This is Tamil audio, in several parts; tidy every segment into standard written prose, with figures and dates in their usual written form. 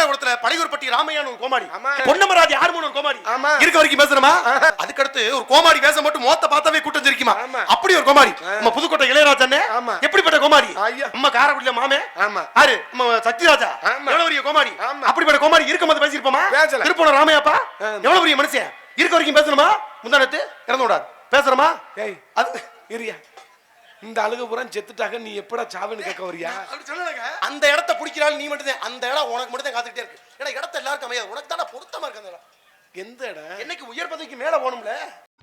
நாடகத்துல பழையூர்பட்டி ராமையான்னு ஒரு கோமாடி, பொன்னமராதி ஆறுமூணு ஒரு கோமாடி இருக்க வரைக்கும் பேசுறமா. அதுக்கடுத்து ஒரு கோமாடி வேஷம் மட்டும் மோத்த பார்த்தாவே கூட்டம் சிரிக்குமா, அப்படி ஒரு கோமாடி. நம்ம புதுக்கோட்டை இளையராஜா எப்படிப்பட்ட கோமாடி, நம்ம காரைக்குடியில மாமே ஆறு நம்ம சத்யராஜா எவ்வளவு பெரிய கோமாடி, அப்படிப்பட்ட கோமாடி இருக்கும்போது பேசிருப்போமா. திருப்பூர் ராமையாப்பா எவ்வளவு பெரிய மனுஷன் இருக்க வரைக்கும் பேசணுமா. முந்தானத்து இறந்து விடாது பேசுறமா. அது இரியா இந்த அழுக புறம் செத்துட்டாக, நீ எப்படா சாவுன்னு கேட்க வரியா? அந்த இடத்த பிடிக்கிறாள் நீ மட்டும். அந்த இடம் உனக்கு மட்டும் தான் காத்துக்கிட்டே இருக்கு. ஏன்னா இடத்த எல்லாருக்கும் அமையாது, உனக்கு தானே பொருத்தமா இருக்கு அந்த இடம். எந்த இடம் என்னைக்கு உயர் பதவிக்கு மேல போகணும்ல.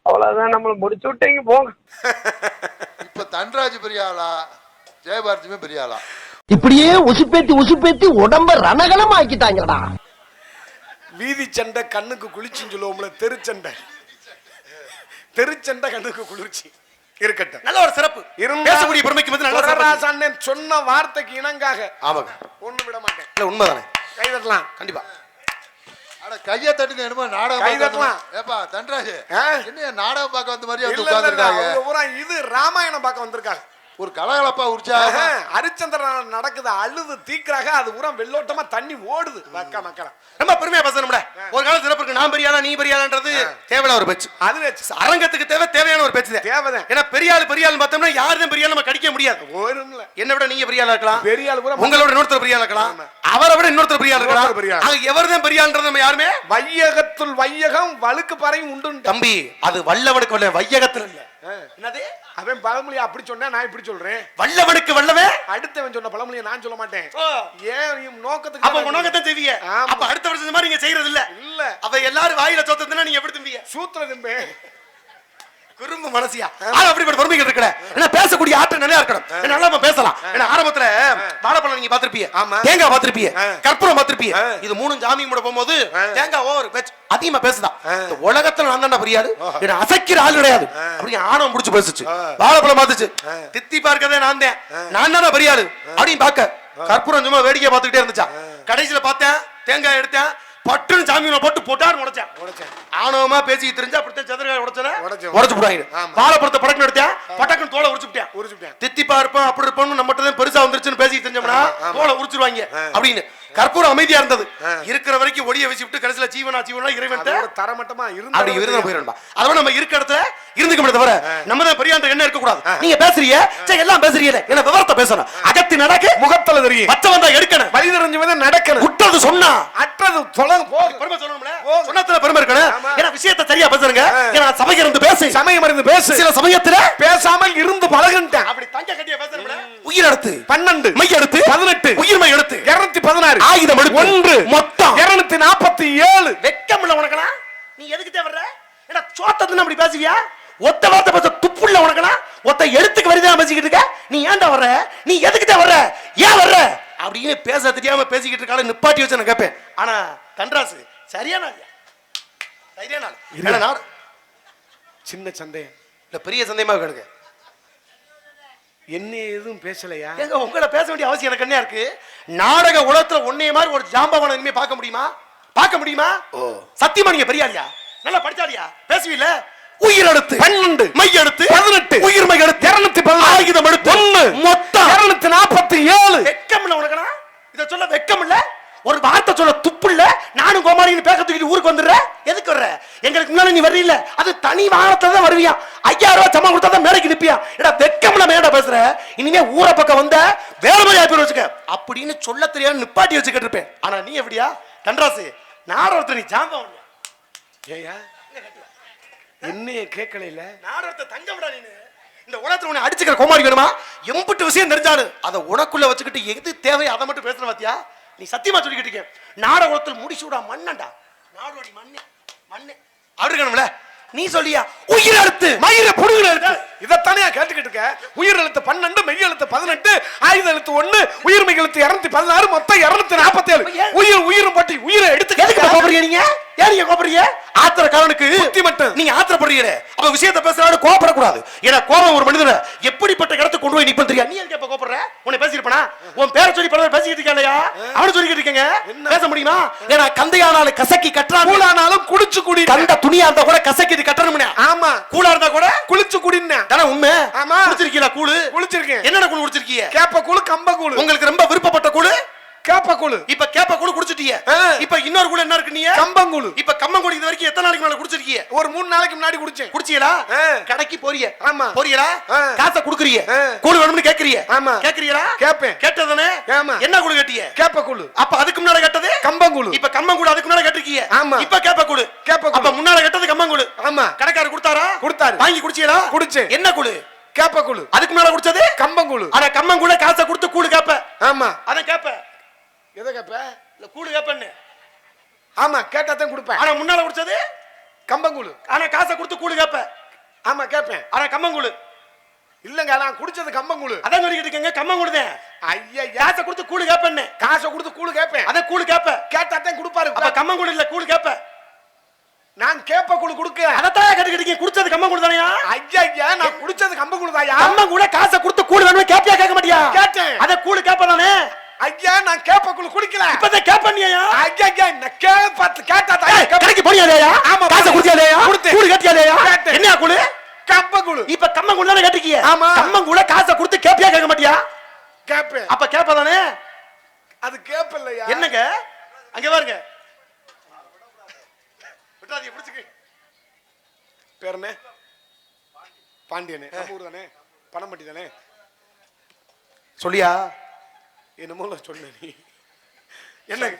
அவ்வளவுதான், நம்மள முடிச்சு விட்டீங்க போங்க. இப்ப தன்ராஜ் பெரியாளா, ஜெயபாரதியுமே பெரியாளா? இப்படியே உசுப்பேத்தி உடம்ப ரணகலம் ஆக்கிட்டாங்கடா. வீதி சண்டை கண்ணுக்கு குளிர்ச்சின்னு சொல்லுவோம்ல, தெருச்சண்டை. தெருச்சண்டை கண்ணுக்கு குளிர்ச்சி இருக்கட்டும். நல்ல ஒரு சிறப்பு பேசக்கூடிய பெருமைக்கு வந்து நல்ல ராசாண்ணன் சொன்ன வார்த்தைக்கு இணங்காக ஆமாங்க ஒண்ணு விட மாட்டேன். இல்ல உண்மைதானே, கை தட்டலாம் கண்டிப்பா. அட கைய தட்டுங்க, என்னமோ நாடகம் கை தட்டலாம். ஏப்பா தன்ராஜ் என்ன நாடகம் பார்க்க வந்த மாதிரி வந்து உட்கார்ந்திருக்காங்க. பூரா இது ராமாயணம் பார்க்க வந்திருக்காங்க. ஒரு கலகலப்பா உற்சாக ஹரிச்சந்திரன் நடக்குது, அழுது தீக்குறாங்க. அது பூரா வெள்ளோட்டமா தண்ணி ஓடுது. மக்கா மக்கா ரொம்ப பெருமையா பேசணும்ல. ஒரு காலம் சிறப்பு நான் பெரியாளா நீ பெரியாளான்றது தேவையான ஒரு பேச்சு. அது அரங்கத்துக்கு தேவையான ஒரு பேச்சு தேவைதான். ஏன்னா பெரியாள் பார்த்தோம்னா யாரும் பெரியாள் நம்ம கடிக்க முடியாது. என்ன விட நீங்க பெரியாளா இருக்கலாம், பெரியாள் பூரா உங்களோட இன்னொருத்தர் பெரியாளா இருக்கலாம், அவரை விட இன்னொருத்தர் பெரியாள் இருக்கலாம். எவர்தான் பெரியாள்ன்றது நம்ம யாருமே. வையகத்துள் வையகம் வழுக்கு பறையும் உண்டு தம்பி. அது வல்லவனுக்கு வல்ல, வையகத்துல இல்ல. என்னது அவன் பழமொழியா அப்படி சொன்னா நான் இப்படி சொல்றேன். வல்லவனுக்கு வல்லவே அடுத்தவன் சொன்ன பழமொழியை நான் சொல்ல மாட்டேன். ஏன் நோக்கத்துக்கு அப்ப நோக்கத்தை செய்வீங்க. அப்ப அடுத்த வருஷம் மாதிரி நீங்க செய்யறது இல்ல. இல்ல அவ எல்லாரும் வாயில சோத்ததுன்னா நீங்க எப்படி திம்பீங்க? சூத்திர திம்பே குறும்பு மனசியா. அப்படிப்பட்ட பொறுமைகள் இருக்கல. ஏன்னா பேசக்கூடிய ஆற்றல் நல்லா இருக்கணும். நல்லா நம்ம பேசலாம். ஏன்னா ஆரம்பத்துல வாழைப்பழம் நீங்க பாத்திருப்பீங்க, தேங்காய் பாத்திருப்பீங்க, கற்பூரம் பாத்திருப்பீங்க. இது மூணும் ஜாமி கூட போகும்போது தேங்காய் ஓவர் பேச்சு அதிகமா பேசுதான். உலகத்துல நான் தான்டா பெரியாரு, என்ன அசைக்கிற ஆள் கிடையாது அப்படி ஆணவம் முடிச்சு பேசுச்சு. வாழைப்பழம் பார்த்துச்சு, தித்தி பார்க்கறதே நான் தானே பெரியாரு அப்படின்னு பாக்க கற்பூரம் சும்மா வேடிக்கை பார்த்துக்கிட்டே இருந்துச்சா. கடைசியில பார்த்தேன் தேங்காய் எடுத்தேன், பட்டுன்னு சாமியை போட்டு போட்டாரு உடைச்சேன். ஆணவமா பேசி தெரிஞ்சா அப்படித்தான் சதுரகாய் உடைச்சு போடுவாங்க. வாழைப்பழத்தை படக்குன்னு எடுத்தேன், பட்டக்குன்னு தோலை உரிச்சுட்டேன். தித்திப்பா இருப்போம் அப்படி இருப்போம் நம்மகிட்ட தான் பெருசா வந்துருச்சுன்னு பேசி தெரிஞ்சோம்னா தோலை உரிச்சிருவாங்க அப்படின்னு. கற்பூரம் அமைதியா இருந்தது. இருக்கிற வரைக்கும் ஒளிய வச்சு விட்டு கடைசியில ஜீவனா இறைவன் தரமட்டமா இருந்து அதோட நம்ம இருக்க இடத்துல இருந்துக்க தவிர நம்ம தான் பெரியாண்ட என்ன இருக்க கூடாது. நீங்க பேசுறீங்க எல்லாம் பேசுறீங்க, என்ன விவரத்தை பேசணும். அகத்தி நடக்கு முகத்துல தெரியும், பச்சை வந்தா எடுக்கணும், வழி தெரிஞ்சவன் நடக்கணும். விட்டது சொன்னா அற்றது பெருமை சொல்லணும்ல, சொன்னதுல பெருமை இருக்கணும். ஏன்னா விஷயத்தை சரியா பேசுறீங்க. ஏன்னா சபைக்கு இருந்து பேசு, சமயம் இருந்து பேசு, சில சமயத்துல பேசாமல் இருந்து பழகுன்ட்டேன். அப்படி தங்க கட்டிய பேசுறீங்களா. உயிர் எடுத்து 12 மெய் எடுத்து 18 உயிர்மை எடுத்து 216 ஆயுதம் எடுத்து 1 மொத்தம் 247. வெக்கம் இல்ல உனக்கெல்லாம்? நீ எதுக்கு தேவற? ஏன்னா சோத்ததுன்னு அப்படி பேசுவியா? ஒத்த வார்த்தை பேச துப்புள்ள உனக்கெல்லாம் ஒத்த எழுத்துக்கு வரிதான் பேசிக்கிட்டு இருக்க. நீ ஏன்டா வர்ற? நீ எதுக்கு தேவற? ஏன் வர்ற அப்படின்னு பேச தெரியாம பேசிக்கிட்டு இருக்கால நிப்பாட்டி வச்சு நான் கேட்பேன். ஆனா தன்ராசு சரியான சின்ன சந்தேகம் இல்ல பெரிய சந்தேகமா கிடக்கு. என்ன எதுவும் பேசலையா? எங்க உங்களை பேச வேண்டிய அவசியம் எனக்கு என்ன இருக்கு? நாடக உலகத்துல ஒன்னே மாதிரி ஒரு ஜாம்பவான இனிமே பார்க்க முடியுமா? சத்தியமா நீங்க பெரியாரியா? நல்லா படிச்சாரியா? பேசுவீல்ல? உயிர் எடுத்து 12 மெய் எடுத்து 18 உயிர்மை எடுத்து 210 ஆயுதம் எடுத்து 1 மொத்தம் 247. வெக்கம் இல்ல உனக்கு? இத சொல்ல வெக்கம் இல்ல? ஒரு வார்த்தை சொல்ல துப்பு இல்ல? நானும் கோமாளின்னு பேக்க தூக்கிட்டு ஊருக்கு வந்துடுற. எதுக்கு வர்ற? எங்களுக்கு முன்னாடி நீ வரல, அது தனி வாகனத்துல தான் வருவியா. 5000 ரூபாய் சம்பளம் கொடுத்தா தான் மேடைக்கு நிப்பியா. ஏடா வெக்கம்ல மேடா பேசுற. இனிமே ஊரை பக்கம் வந்த வேலைமையா பேர் வச்சுக்க அப்படின்னு சொல்ல தெரியாது நிப்பாட்டி வச்சுக்கிட்டு இருப்பேன். ஆனா நீ எப்படியா தன்ராசு நாடகத்தை நீ ஜாம்பவன் ஏயா என்னைய கேட்கல. நாடகத்தை தங்க விடா. நீ இந்த உலகத்துல உன்னை அடிச்சுக்கிற கோமாளி வேணுமா? எம்பிட்டு விஷயம் தெரிஞ்சாலும் அதை உனக்குள்ள வச்சுக்கிட்டு எது தேவை அதை மட்டும் பேசுற பாத்தியா? நீ சத்தியமா சொல்லிக்கிட்டு இருக்க. நாடகத்தில் முடிச்சுடா மண்ணண்டா, நாடோடி மண்ணு அவருக்கணும்ல. நீ சொல்லியா உயிர் எழுத்து மயிர புடுங்குற எழுத்து இதத்தானே கேட்டுக்கிட்டு இருக்க. உயிர் எழுத்து 12 மெய் எழுத்து 18 ஆயுத எழுத்து 1 உயிர்மை எழுத்து 216 மொத்தம் 247. உயிரும் போட்டு உயிரை எடுத்து எதுக்கு கோபப்படுறீங்க? நீங்க ஏன் கோபப்படுறீங்க? ஆத்திரக்காரனுக்கு புத்தி மட்டும் நீங்க ஆத்திரப்படுறீங்க. அப்ப விஷயத்தை பேசுறாரு கோபப்படக்கூடாது. ஏன்னா கோபம் ஒரு மனிதனை எப்படிப்பட்ட இடத்துக்கு கொண்டு போய் நிப்பன் தெரியாது. நீ எதுக்கு இப்ப கோபப்படுற? உன்னை பேசிருப்பனா? உன் பேரை சொல்லி பரவாயில்ல பேசிக்கிட்டு இருக்கானயா? அவனு சொல்லிக்கிட்டு இருக்கீங்க பேச முடியுமா? ஏன்னா கந்தையானாலும் கசக்கி கட்டுறான், கூழானாலும் குளிச்சு குடி. கண்ட துணியா இருந்தா கூட கசக்கி கட்டணும்னே. ஆமா கூழா இருந்தா கூட குளிச்சு குடின்னு தானே உண்மை. ஆமா குளிச்சிருக்கீங்களா? கூழு குளிச்சிருக்கேன். என்னென்ன கூழ் குடிச்சிருக்கீங்க? கேப்ப கூழு, கம்ப கூழு. உங்களுக்கு ரொம்ப விருப்பப்பட்ட கூழு கேப்பக்கூழு. இப்ப கேப்பக்கூழு குடிச்சிட்டீங்க. இப்ப இன்னொரு கூழு என்ன இருக்கு நீங்க? கம்பங்கூழு. இப்ப கம்பங்கூழு இது வரைக்கும் எத்தனை நாளைக்கு முன்னாடி குடிச்சிருக்கீங்க? ஒரு 3 நாளைக்கு முன்னாடி குடிச்சேன். குடிச்சீங்களா? கடைக்கு போறீங்க. ஆமா. போறீங்களா? காசை குடுக்குறீங்க. கூழு வேணும்னு கேக்குறீங்க. ஆமா. கேக்குறீங்களா? கேப்பேன். கேட்டதானே? ஆமா. என்ன கூழு கேட்டீங்க? கேப்பக்கூழு. அப்ப அதுக்கு முன்னாடி கேட்டது கம்பங்கூழு. இப்ப கம்பங்கூழு அதுக்கு முன்னாடி கேட்டிருக்கீங்க. ஆமா. இப்ப கேப்பக்கூழு. கேப்பக்கூழு. அப்ப முன்னாடி கேட்டது கம்பங்கூழு. ஆமா. கடைக்காரர் கொடுத்தாரா? கொடுத்தாரு. வாங்கி குடிச்சீங்களா? குடிச்சேன். என்ன கூழு? கேப்பக்கூழு. அதுக்கு மேல குடிச்சது கம்பங்கூழு. அட கம்பங்கூழ காசை கொடுத்து கூழு கேப்ப. ஆமா. அத கேப்ப. எதை கேப்ப? இல்ல கூழு கேப்பன்னு. ஆமா, கேட்டா தான் கொடுப்பேன். ஆனா முன்னால குடிச்சது கம்பங்கூழு. ஆனா காசை கொடுத்து கூழு கேப்ப. ஆமா, கேப்பேன். ஆனா கம்பங்கூழு இல்லங்க, நான் குடிச்சது கம்பங்கூழு. அதான் சொல்லிக்கிட்டு இருக்கீங்க கம்பங்கூழு தான். ஐயா, காசை கொடுத்து கூழு கேப்பன்னு. காசை கொடுத்து கூழு கேப்பேன். அத கூழு கேப்ப. கேட்டா தான் கொடுப்பாரு. அப்ப கம்பங்கூழு இல்ல கூழு கேப்ப. நான் கேப்பக்கூழு குடுக்கேன். அதத்தான் கேட்டுக்கிட்டீங்க. குடிச்சது கம்பங்கூழு தானயா? ஐயா, நான் குடிச்சது கம்பங்கூழு தாயா. கம்பங்கூழ காசை கொடுத்து கூழு வேணும்னு கேப்பியா கேட்க மாட்டியா? கேட்டேன். அத கூழு கேப்ப தானே. ஐயா, நான் கேப்பக்கூழு குடிக்கல. இப்பதான் கேப்பன்னியா? ஐயா, நான் கேப்பத்து கேட்டா தான் கடைக்கு போறியாதேயா? ஆமா. காசை குடிச்சாதேயா? குடுத்தேன். கூழு கேட்டியாதேயா? கேட்டேன். என்ன கூழு? கம்பங்கூழு. இப்ப கம்பங்கூழு தானே கேட்டிருக்கீங்க. ஆமா. கம்பங்கூழ காசை கொடுத்து கேப்பியா கேட்க மாட்டியா? கேப்பேன். அப்ப கேப்ப தானே. அது கேப்பல்லையா? என்னங்க அங்க பாருங்க. விட்டாதீங்க, பிடிச்சுக்க. பேர் என்ன? பாண்டியனே. நம்ம ஊர் தானே? பணம்பட்டி தானே? சொல்லியா? என்னமோ சொன்ன நீ. என்ன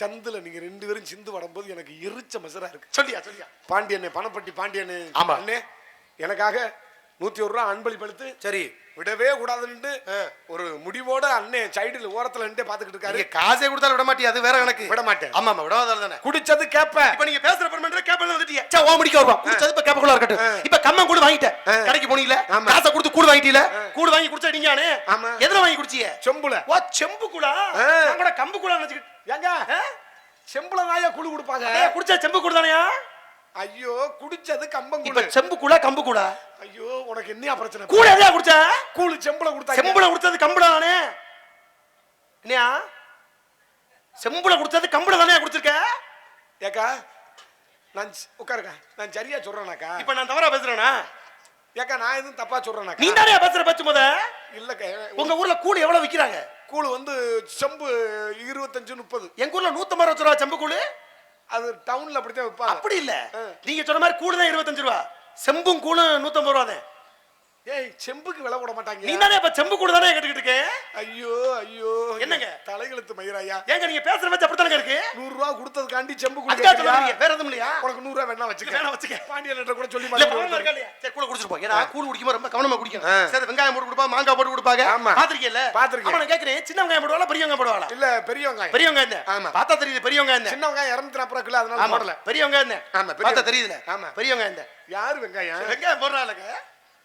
சந்துல நீங்க 2 பேரும் சிந்து வரும்போது எனக்கு எரிச்ச மசரா இருக்கு. சொல்லியா? சொல்லியா? பாண்டியனே, பணப்பட்டி பாண்டியனே. ஆமா. அண்ணே, எனக்காக 101 ரூபா அன்பளிப்படுத்து. சரி. விடவே கூடாதுன்னு ஒரு முடிவோட அண்ணே சைடுல ஓரத்துல நின்று பாத்துக்கிட்டு இருக்காரு. நீங்க காசே கொடுத்தாலும் விட மாட்டியா? அது வேற கணக்கு. விட மாட்டேன். ஆமா ஆமா, விடாதால தானே. குடிச்சது கேப்ப. இப்ப நீங்க பேசுற பர்மனன்ட் கேப்பல வந்துட்டீங்க. சே, ஓ முடிக்க வருவா. குடிச்சது இப்ப கேப்பக்குள்ள இருக்கட்டும். இப்ப கம்மன் கூடு வாங்கிட்டேன். கடைக்கு போனீங்களே, காசை கொடுத்து கூடு வாங்கிட்டீல. கூடு வாங்கி குடிச்சீங்கயானே. ஆமா. எதுல வாங்கி குடிச்சீங்க? செம்புல. ஓ, செம்பு கூடா? நான் கூட கம்பு கூடா நினைச்சிட்டு. ஏங்க, செம்புல தாயா குழு கொடுப்பாங்க. ஏய், குடிச்ச செம்பு கூடு தானயா? ஐயோ, குடிச்சது கம்பங்கூழு. இப்ப செம்பு கூடா கம்பு கூடா? ஐயோ, உனக்கு என்னையா பிரச்சனை? கூடு எதையா குடிச்ச? கூழு செம்புல கொடுத்தா. செம்புல குடிச்சது கம்புடா தானே? என்னையா? செம்புல குடிச்சது கம்புல தானே குடிச்சிருக்க? ஏக்கா, நான் உட்காருக்கா, நான் சரியா சொல்றேனாக்கா? இப்ப நான் தவறா பேசுறேனா? ஏக்கா, நான் எதுவும் தப்பா சொல்றேனாக்கா? நீ தானே பேசுற பேச்சு முத. இல்லக்கா, உங்க ஊர்ல கூடு எவ்வளவு விக்கிறாங்க? கூழு செம்பு 25-30. எங்க ஊர்ல 150 ரூபா செம்பு கூழு. அது டவுன்ல அப்படித்தான் விப்பாங்க. அப்படி இல்ல, நீங்க சொன்ன மாதிரி கூழு தான் 25 ரூபா. செம்பும் கூழும் 150 ரூபா தான். ஏய், செம்புக்கு விலை போட மாட்டாங்க. நீ தானே இப்ப செம்பு கூழு தானே கேட்டுக்கிட்டு இருக்கேன். ஐயோ ஐயோ, என்னங்க தலையெழுத்து மயிராயா? ஏங்க நீங்க பேசுற வச்சு அப்படித்தானே இருக்கு. 100 ரூபா கொடுத்ததுக்காண்டி செம்பு கூழு அதுக்காக சொல்றீங்க, வேற எதுவும் இல்லையா? உனக்கு 100 ரூபா வேணா வச்சுக்க. வேணா வச்சுக்க. பாண்டியன்ட்ட கூட சொல்லி இல்ல, பணமா இருக்கா இல்லையா? சரி, கூழ குடிச்சிட்டு போ. ஏன்னா கூழு குடிக்கும்போது ரொம்ப கவனமா குடிக்கணும். சரி, வெங்காயம் போட்டு கொடுப்பா, மாங்காய் போட்டு கொடுப்பாங்க. பாத்திருக்கீங்கல்ல? பாத்திருக்கேன். நான் கேக்குறேன், சின்ன வெங்காயம் போடுவாளா பெரிய வெங்காயம் போடுவாளா? இல்ல, பெரிய வெங்காயம். பெரிய வெங்காயம் தான். ஆமா. பார்த்தா தெரியுது பெரிய வெங்காயம் தான். சின்ன வெங்காயம் 240 கிலோ, அதனால போடல. பெரிய வெங்காயம் தான். ஆமா, பார்த்தா தெரியுதுல? ஆமா, பெரிய வெங்காயம் தான். யாரு வெங்காயம்? வெங்காயம் போடுறாளுங்க.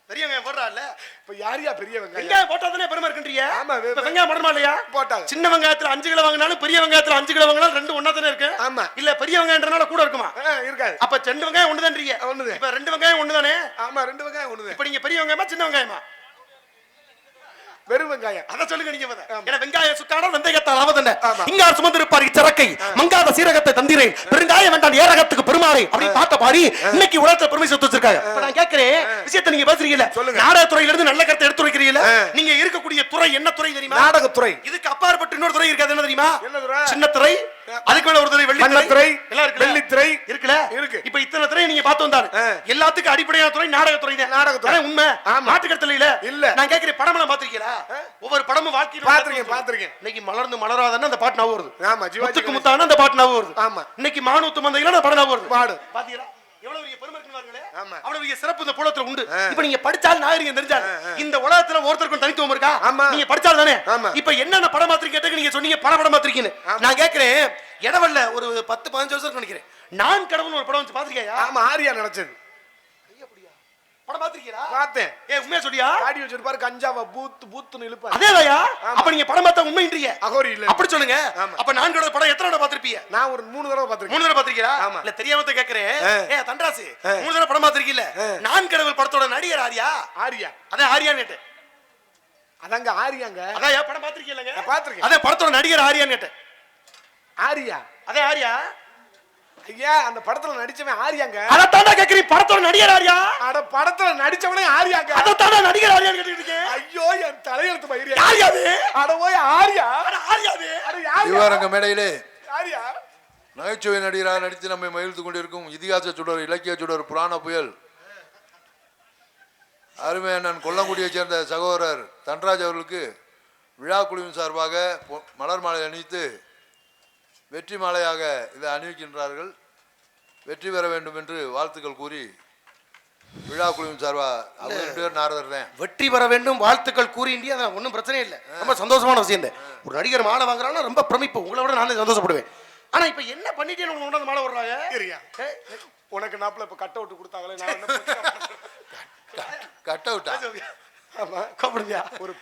பெரிய வெங்காயம் போடுறாள்ல. இப்ப யாரியா பெரிய வெங்காயம்? வெங்காயம் போட்டாதானே பெருமை இருக்குன்றீங்க. ஆமா, இப்ப வெங்காயம் போடமா இல்லையா? போட்டாங்க. சின்ன வெங்காயத்துல 5 கிலோ வாங்கினாலும் பெரிய வெங்காயத்துல 5 கிலோ வாங்கினாலும் ரெண்டு ஒண்ணா தானே இருக்கு. ஆமா. இல்ல பெரிய வெங்காயம்ன்றனால கூட இருக்குமா? இருக்காது. அப்ப 2 வெங்காயம் ஒண்ணுதான்றீங்க. ஒண்ணுதான். இப்ப 2 வெங்காயம் ஒண்ணுதானே? ஆமா, 2 வெங்காயம் ஒண்ணுதான். இப்ப நீங்க பெரிய வெங்காயமா சின்ன வெங்காயமா? வெறும் வெங்காயம். அத சொல்லுங்க நீங்க முத. ஏன்னா வெங்காயம் சுக்கான வெந்தயத்தால் ஆவதென்ன? ஆமா. இங்கார் சுமந்திருப்பார் இச்சரக்கை, மங்காத சீரகத்தை தந்திரை, பெருங்காயம் வேண்டாம் ஏரகத்துக்கு பெருமாளை அப்படி பார்த்த பாரி இன்னைக்கு உலகத்துல பெருமை சேர்த்து வச்சிருக்காங்க. இப்ப நான் கேக்குறேன், விஷயத்தை நீங்க பேசுறீங்கல்ல, நாடகத்துறையில இருந்து நல்ல கருத்தை எடுத்து வைக்கிறீங்கல்ல, நீங்க இருக்கக்கூடிய துறை என்ன துறை தெரியுமா? நாடகத்துறை. இதுக்கு அப்பாற்பட்டு இன்னொரு துறை இருக்காது, என்ன தெரியுமா? என்ன துறை? சின்ன துறை, அதுக்கு மேல ஒரு துறை வெள்ளித்துறை, எல்லாம் இருக்கு. வெள்ளித்துறை இருக்குல? இருக்கு. இப்ப இத்தனை துறை நீங்க பார்த்து வந்தாரு. எல்லாத்துக்கும் அடிப்படையான துறை நாடகத்துறை தான். நாடகத்துறை உண்மை. மாட்டுக்கடத்துல இல்ல. இல்ல. நான் கேக்குறேன், படம் எல்லாம் பாத்துறீங்களா? ஒவ்வொரு படமும் வாழ்க்கையில பாத்துறீங்க. இன்னைக்கு மலர்ந்து மலராதன்னா அந்த பாட்டு ஞாபகம் வருது. ஆமா, முத்துக்கு முத்தான அந்த பாட்டு ஞாபகம் வருது. ஆமா. இன்னைக்கு மானூத்து மந்தையில அந்த படம் ஞாபகம் வருது. பாடு. பாத்தீங்களா? எவ்வளவு பெரிய பெருமை இருக்குங்களே. ஆமா. அவ்வளவு பெரிய சிறப்பு இந்த புலத்துல உண்டு. இப்ப நீங்க படிச்சால் நாகரிகம் தெரிஞ்சால் இந்த உலகத்துல ஒருத்தருக்கு தனித்துவம் இருக்கா? நீங்க படிச்சால் தானே. இப்ப என்னென்ன படம் மாத்திரி கேட்டீங்க, நீங்க சொன்னீங்க படம் மாத்திரிக்கீங்க. நான் கேக்குறேன், இடவல்ல ஒரு 10-15 வருஷம் நினைக்கிறேன், நான் கடவுள் ஒரு படம் வந்து பாத்திருக்கியா? ஆமா, ஆரியா நினைச்சது. படம் பாத்திருக்கீங்களா? பார்த்தேன். உண்மையா சொல்லியா? காடி வச்சிருப்பாரு, கஞ்சாவ பூத்துன்னு இழுப்பாரு. அதேதாயா? அப்ப நீங்க படம் பார்த்தா உண்மைன்றீங்க? அகோரி இல்ல. அப்படி சொல்லுங்க. அப்ப நான் கடவுள் படம் எத்தனை தடவை பாத்திருப்பீங்க? நான் ஒரு 3 தடவை பாத்திருக்கேன். 3 தடவை பாத்திருக்கீங்களா? ஆமா. இல்ல தெரியாம கேக்குறேன். தண்டராசு 3 தடவை படம் பாத்திருக்கீல? நான் கடவுள் படத்தோட நடிகர் ஆரியா? ஆரியா. அதான் ஆரியான்னு கேட்டேன். அதாங்க ஆரியாங்க. அதான் படம் பாத்திருக்கீங்களா? பாத்திருக்கேன். அதான் படத்தோட நடிகர் ஆரியான்னு கேட்டேன். ஆரியா. அதே ஆரியா. ஐயா அந்த படத்துல நடிச்சவன் ஆரியாங்க. அதத்தாண்டா கேக்குறீ, படத்தோட நடிகர் ஆரியா? அட படத்துல நடிச்சவனே ஆரியாங்க. அதத்தாண்டா நடிகர் ஆரியான்னு கேட்டுட்டு இருக்கேன். ஐயோ என் தலையெழுத்து பயிரியா. யார் அது? அட ஓய் ஆரியா. அட ஆரியா அது? அட யார்? இவரங்க மேடையிலே ஆரியா நகைச்சுவை நடிகராக நடித்து நம்மை மகிழ்ந்து கொண்டிருக்கும் இதிகாச சுடர், இலக்கிய சுடர், புராண புயல் அருமை அண்ணன் கொல்லங்குடியைச் சேர்ந்த சகோதரர் தன்ராஜ் அவர்களுக்கு விழா குழுவின் சார்பாக மலர் மாலை அணிவித்து வெற்றி மாலையாக இதை அணிவிக்கின்றார்கள். வெற்றி பெற வேண்டும் என்று வாழ்த்துக்கள் கூறி விழா குழுவின் சார்பாக அவங்க 2 பேர் நாரதர் தான். வெற்றி பெற வேண்டும் வாழ்த்துக்கள் கூறி இந்தியா ஒன்றும் பிரச்சனை இல்லை, ரொம்ப சந்தோஷமான விஷயம். ஒரு நடிகர் மாலை வாங்குறாங்கன்னா ரொம்ப பிரமிப்பு, உங்களை விட நானே சந்தோஷப்படுவேன். ஆனா இப்ப என்ன பண்ணிட்டு உனக்கு மாலை வர்றாங்க? உனக்கு நாப்புல இப்ப கட் அவுட் கொடுத்தாங்களே, நான் என்ன கட் அவுட்டா? ஆமா கூப்பிடுங்க. ஒரு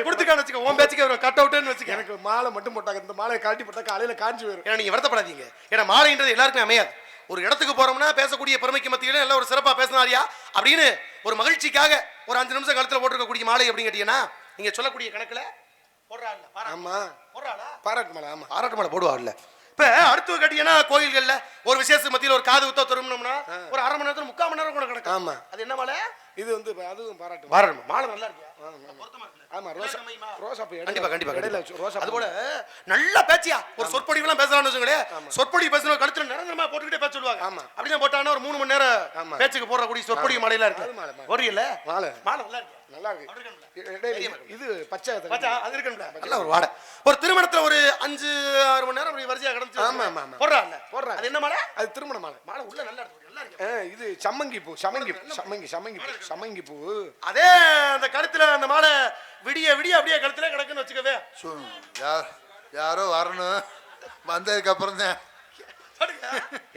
கொடுத்துக்கான்னு வச்சுக்க, உன் பேச்சுக்கு கட் அவுட்னு வச்சுக்க. எனக்கு மாலை மட்டும் போட்டாங்க, இந்த மாலையை காட்டி போட்டா காலையில காஞ்சி போயிடும். ஏன்னா நீங்க வருத்தப்படாதீங்க, ஏன்னா மாலைன்றது எல்லாருக்குமே அமையாது. ஒரு இடத்துக்கு போறோம்னா பேசக்கூடிய பெருமைக்கு மத்தியில எல்லாம் ஒரு சிறப்பா பேசினாரியா அப்படின்னு ஒரு மகிழ்ச்சிக்காக ஒரு 5 நிமிஷம் கழுத்துல போட்டுருக்கக்கூடிய மாலை அப்படின்னு கேட்டீங்கன்னா நீங்க சொல்லக்கூடிய கணக்குல போடுறாள். ஆமா போடுறாளா? பாராட்டு மாலை. ஆமா பாராட்டு மாலை போடுவாள்ல. இப்ப அடுத்து கேட்டீங்கன்னா கோயில்கள்ல ஒரு விசேஷ மத்தியில ஒரு காது ஊத்த திரும்பினோம்னா ஒரு 1/2 மணி நேரத்துல 3/4 மணி நேரம் கூட கிடக்கும். ஆமா அது என்ன மாலை? இது வந்து அதுவும் பாராட்டு பாராட்டு மாலை நல்லா இருக்கு. ஆமா ரோசா ரோசா பூ கண்டிப்பா கண்டிப்பா இடையில ரோசா. அது போல நல்ல பேச்சியா ஒரு சொற்பொழிவு எல்லாம் பேசலாம்னு வச்சுங்களே, சொற்பொழிவு பேசணும் கழுத்துல நிரந்தரமா போட்டுக்கிட்டே பேச சொல்லுவாங்க. அப்படிதான் போட்டாங்கன்னா ஒரு 3 மணி நேரம் பேச்சுக்கு போடுற கூடிய சொற்பொழிவு மாலையில இருக்கு. ஒரியல மாலை மாலை நல்லா இருக்கு. நல்லா இருக்கு. இது பச்சை அது இருக்கும்ல நல்ல ஒரு வாடை. ஒரு திருமணத்துல ஒரு 5-6 மணி நேரம் அப்படி வரிசையா கடந்து. ஆமா ஆமா போடுறாங்க போடுறாங்க. அது என்ன மாலை? அது திருமண மாலை. மாலை உள்ள நல்லா இருக்கு, நல்லா இருக்கு. இது சம்மங்கி பூ. சம்மங்கி பூ. அதே அந்த கழுத்துல அந்த மாலை விடிய விடிய அப்படியே கழுத்துல கிடக்குன்னு வச்சுக்கவே. யாரோ வரணும், வந்ததுக்கு அப்புறம் தான்.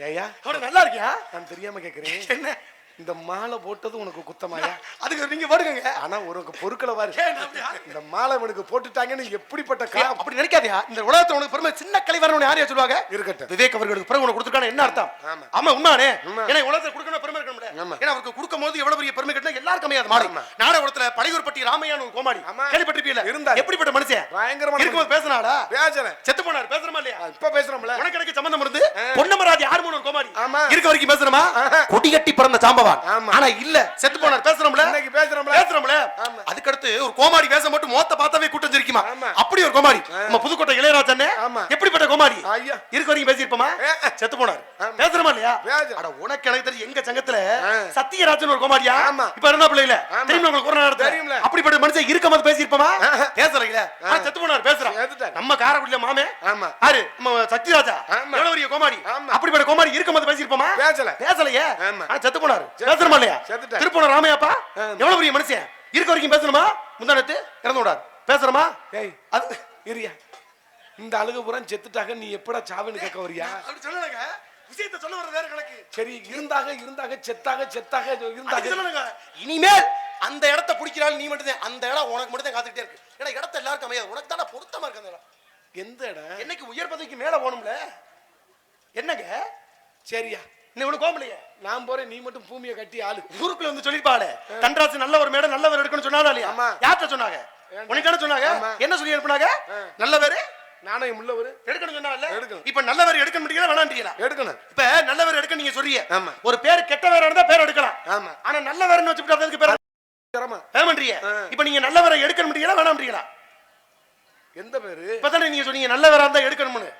ஏயா நல்லா இருக்கியா? நான் தெரியாம கேக்குறேன், என்ன இந்த மாலை போட்டது உனக்கு குத்தமாயா? அதுக்கு நீங்க போடுங்க. ஆனா உனக்கு பொறுக்கல பாரு, இந்த மாலை உனக்கு போட்டுட்டாங்கன்னு எப்படிப்பட்ட அப்படி நினைக்காதியா. இந்த உலகத்துல உனக்கு பெருமை சின்ன கலைவரன் யாரையா சொல்லுவாங்க? இருக்கட்டும். விவேக் அவர்களுக்கு பிறகு உனக்கு கொடுத்துருக்கான என்ன அர்த்தம்? ஆமா உண்மையானே. ஏன்னா உலகத்துல கொடுக்கணும் பெருமை இருக்கணும்ல. ஏன்னா அவருக்கு கொடுக்கும் போது எவ்வளவு பெரிய பெருமை கிட்ட எல்லாருக்கும் அமையாது. மாலை நாடகத்துல பழையூர்பட்டி ராமையான்னு ஒரு கோமாளி கேள்விப்பட்டிருப்பீல? இருந்தார். எப்படிப்பட்ட மனுஷன்? பயங்கரமா இருக்கும்போது பேசினாடா? பேசல. செத்து போனார், பேசுறமா இல்லையா? இப்ப பேசுறோம்ல. உனக்கு எனக்கு சம்பந்தம் இருந்து பொன்னமராதி ஆர்மோன் ஒரு கோமாளி ஆமா இருக்க வரைக்கும் பேசுறமா? கொடி கட்டி பிறந்த சாம்பவான். ஆனா இல்ல செத்து போனார், பேசுறோம்ல. இன்னைக்கு பேசுறோம்ல. அதுக்கு அடுத்து ஒரு கோமாளி வேஷ மட்டும் மோத்த பார்த்தாவே கூட்டம் சிரிக்குமா? அப்படி ஒரு கோமாளி நம்ம புதுக்கோட்டை இளையராஜா. எப்படிப்பட்ட கோமாளி இருக்க வரைக்கும் பேசியிருப்போமா? செத்து போனார், பேசுறமா இல்லையா? அட உனக்கு எனக்கு தெரிஞ்சு எங்க சங்கத்துல சத்தியராஜன் ஒரு கோமாளியா இப்ப இருந்தா பிள்ளைல தெரியுமா உங்களுக்கு? கொரோனா நடத்த அப்படிப்பட்ட மனுஷன் இருக்க போது பேசியிருப்போமா? பேசுறீங்களா? செத்து போனார், பேசுறான். நம்ம காரைக்குடியில மாமே யாரு நம்ம சத்தியராஜா எவ்வளவு பெரிய கோமாளி. அப்படிப்பட்ட கோமாளி இருக்க போது பேசியிருப்போமா? பேசலையே. செத்து போனார், பேசுறமா இல்லையா? திருப்பூர் ராமையாப்பா எவ்வளவு பெரிய மனுஷன் இருக்க வரைக்கும் பேசணுமா? முந்தானத்து இறந்து விடாது, பேசுறமா? அது இரியா, இந்த அழுகு புறம் செத்துட்டாக, நீ எப்படா சாவுன்னு கேட்க வரியா? அப்படி சொல்லலங்க, விஷயத்தை சொல்ல வர வேற கணக்கு. சரி இருந்தாக செத்தாக இருந்தாங்க. இனிமேல் அந்த இடத்தை பிடிக்கிறாள் நீ மட்டும் தான். அந்த இடம் உனக்கு மட்டும் தான் காத்துக்கிட்டே இருக்கு. ஏன்னா இடத்த எல்லாருக்கும் அமையாது, உனக்கு தானே பொருத்தமா இருக்கு அந்த இடம். எந்த இடம்? என்னைக்கு உயர் பதவிக்கு மேல போகணும்ல. என்னங்க சரியா, நீ உனக்கு கோமலையே நான் போறேன், நீ மட்டும் பூமியை கட்டி ஆளு. ஊருக்குள்ள வந்து சொல்லிருப்பாளே தன்ராசு நல்ல ஒரு மேடம் நல்லவர் எடுக்கணும்னு சொன்னாலும் இல்லையா? யார்கிட்ட சொன்னாங்க? உனக்கு சொன்னாங்க. என்ன சொல்லி அனுப்புனாங்க? நல்ல பேரு நாணயம் உள்ளவர் எடுக்கணும் சொன்னாங்கல்ல. இப்ப நல்ல பேர் எடுக்க முடியல வேணான்றீங்களா? எடுக்கணும். இப்ப நல்ல பேர் எடுக்க நீங்க சொல்றீங்க. ஒரு பேர் கெட்ட பேரா இருந்தா பேர் எடுக்கலாம். ஆனா நல்ல பேர்னு வச்சுட்டு அதுக்கு பேர் வேணான்றீங்க. இப்ப நீங்க நல்ல பேரை எடுக்க முடியல வேணான்றீங்களா? எந்த பேரு? இப்பதானே நீங்க சொன்னீங்க நல்ல பேரா இருந்தா எடுக்கணும்னு.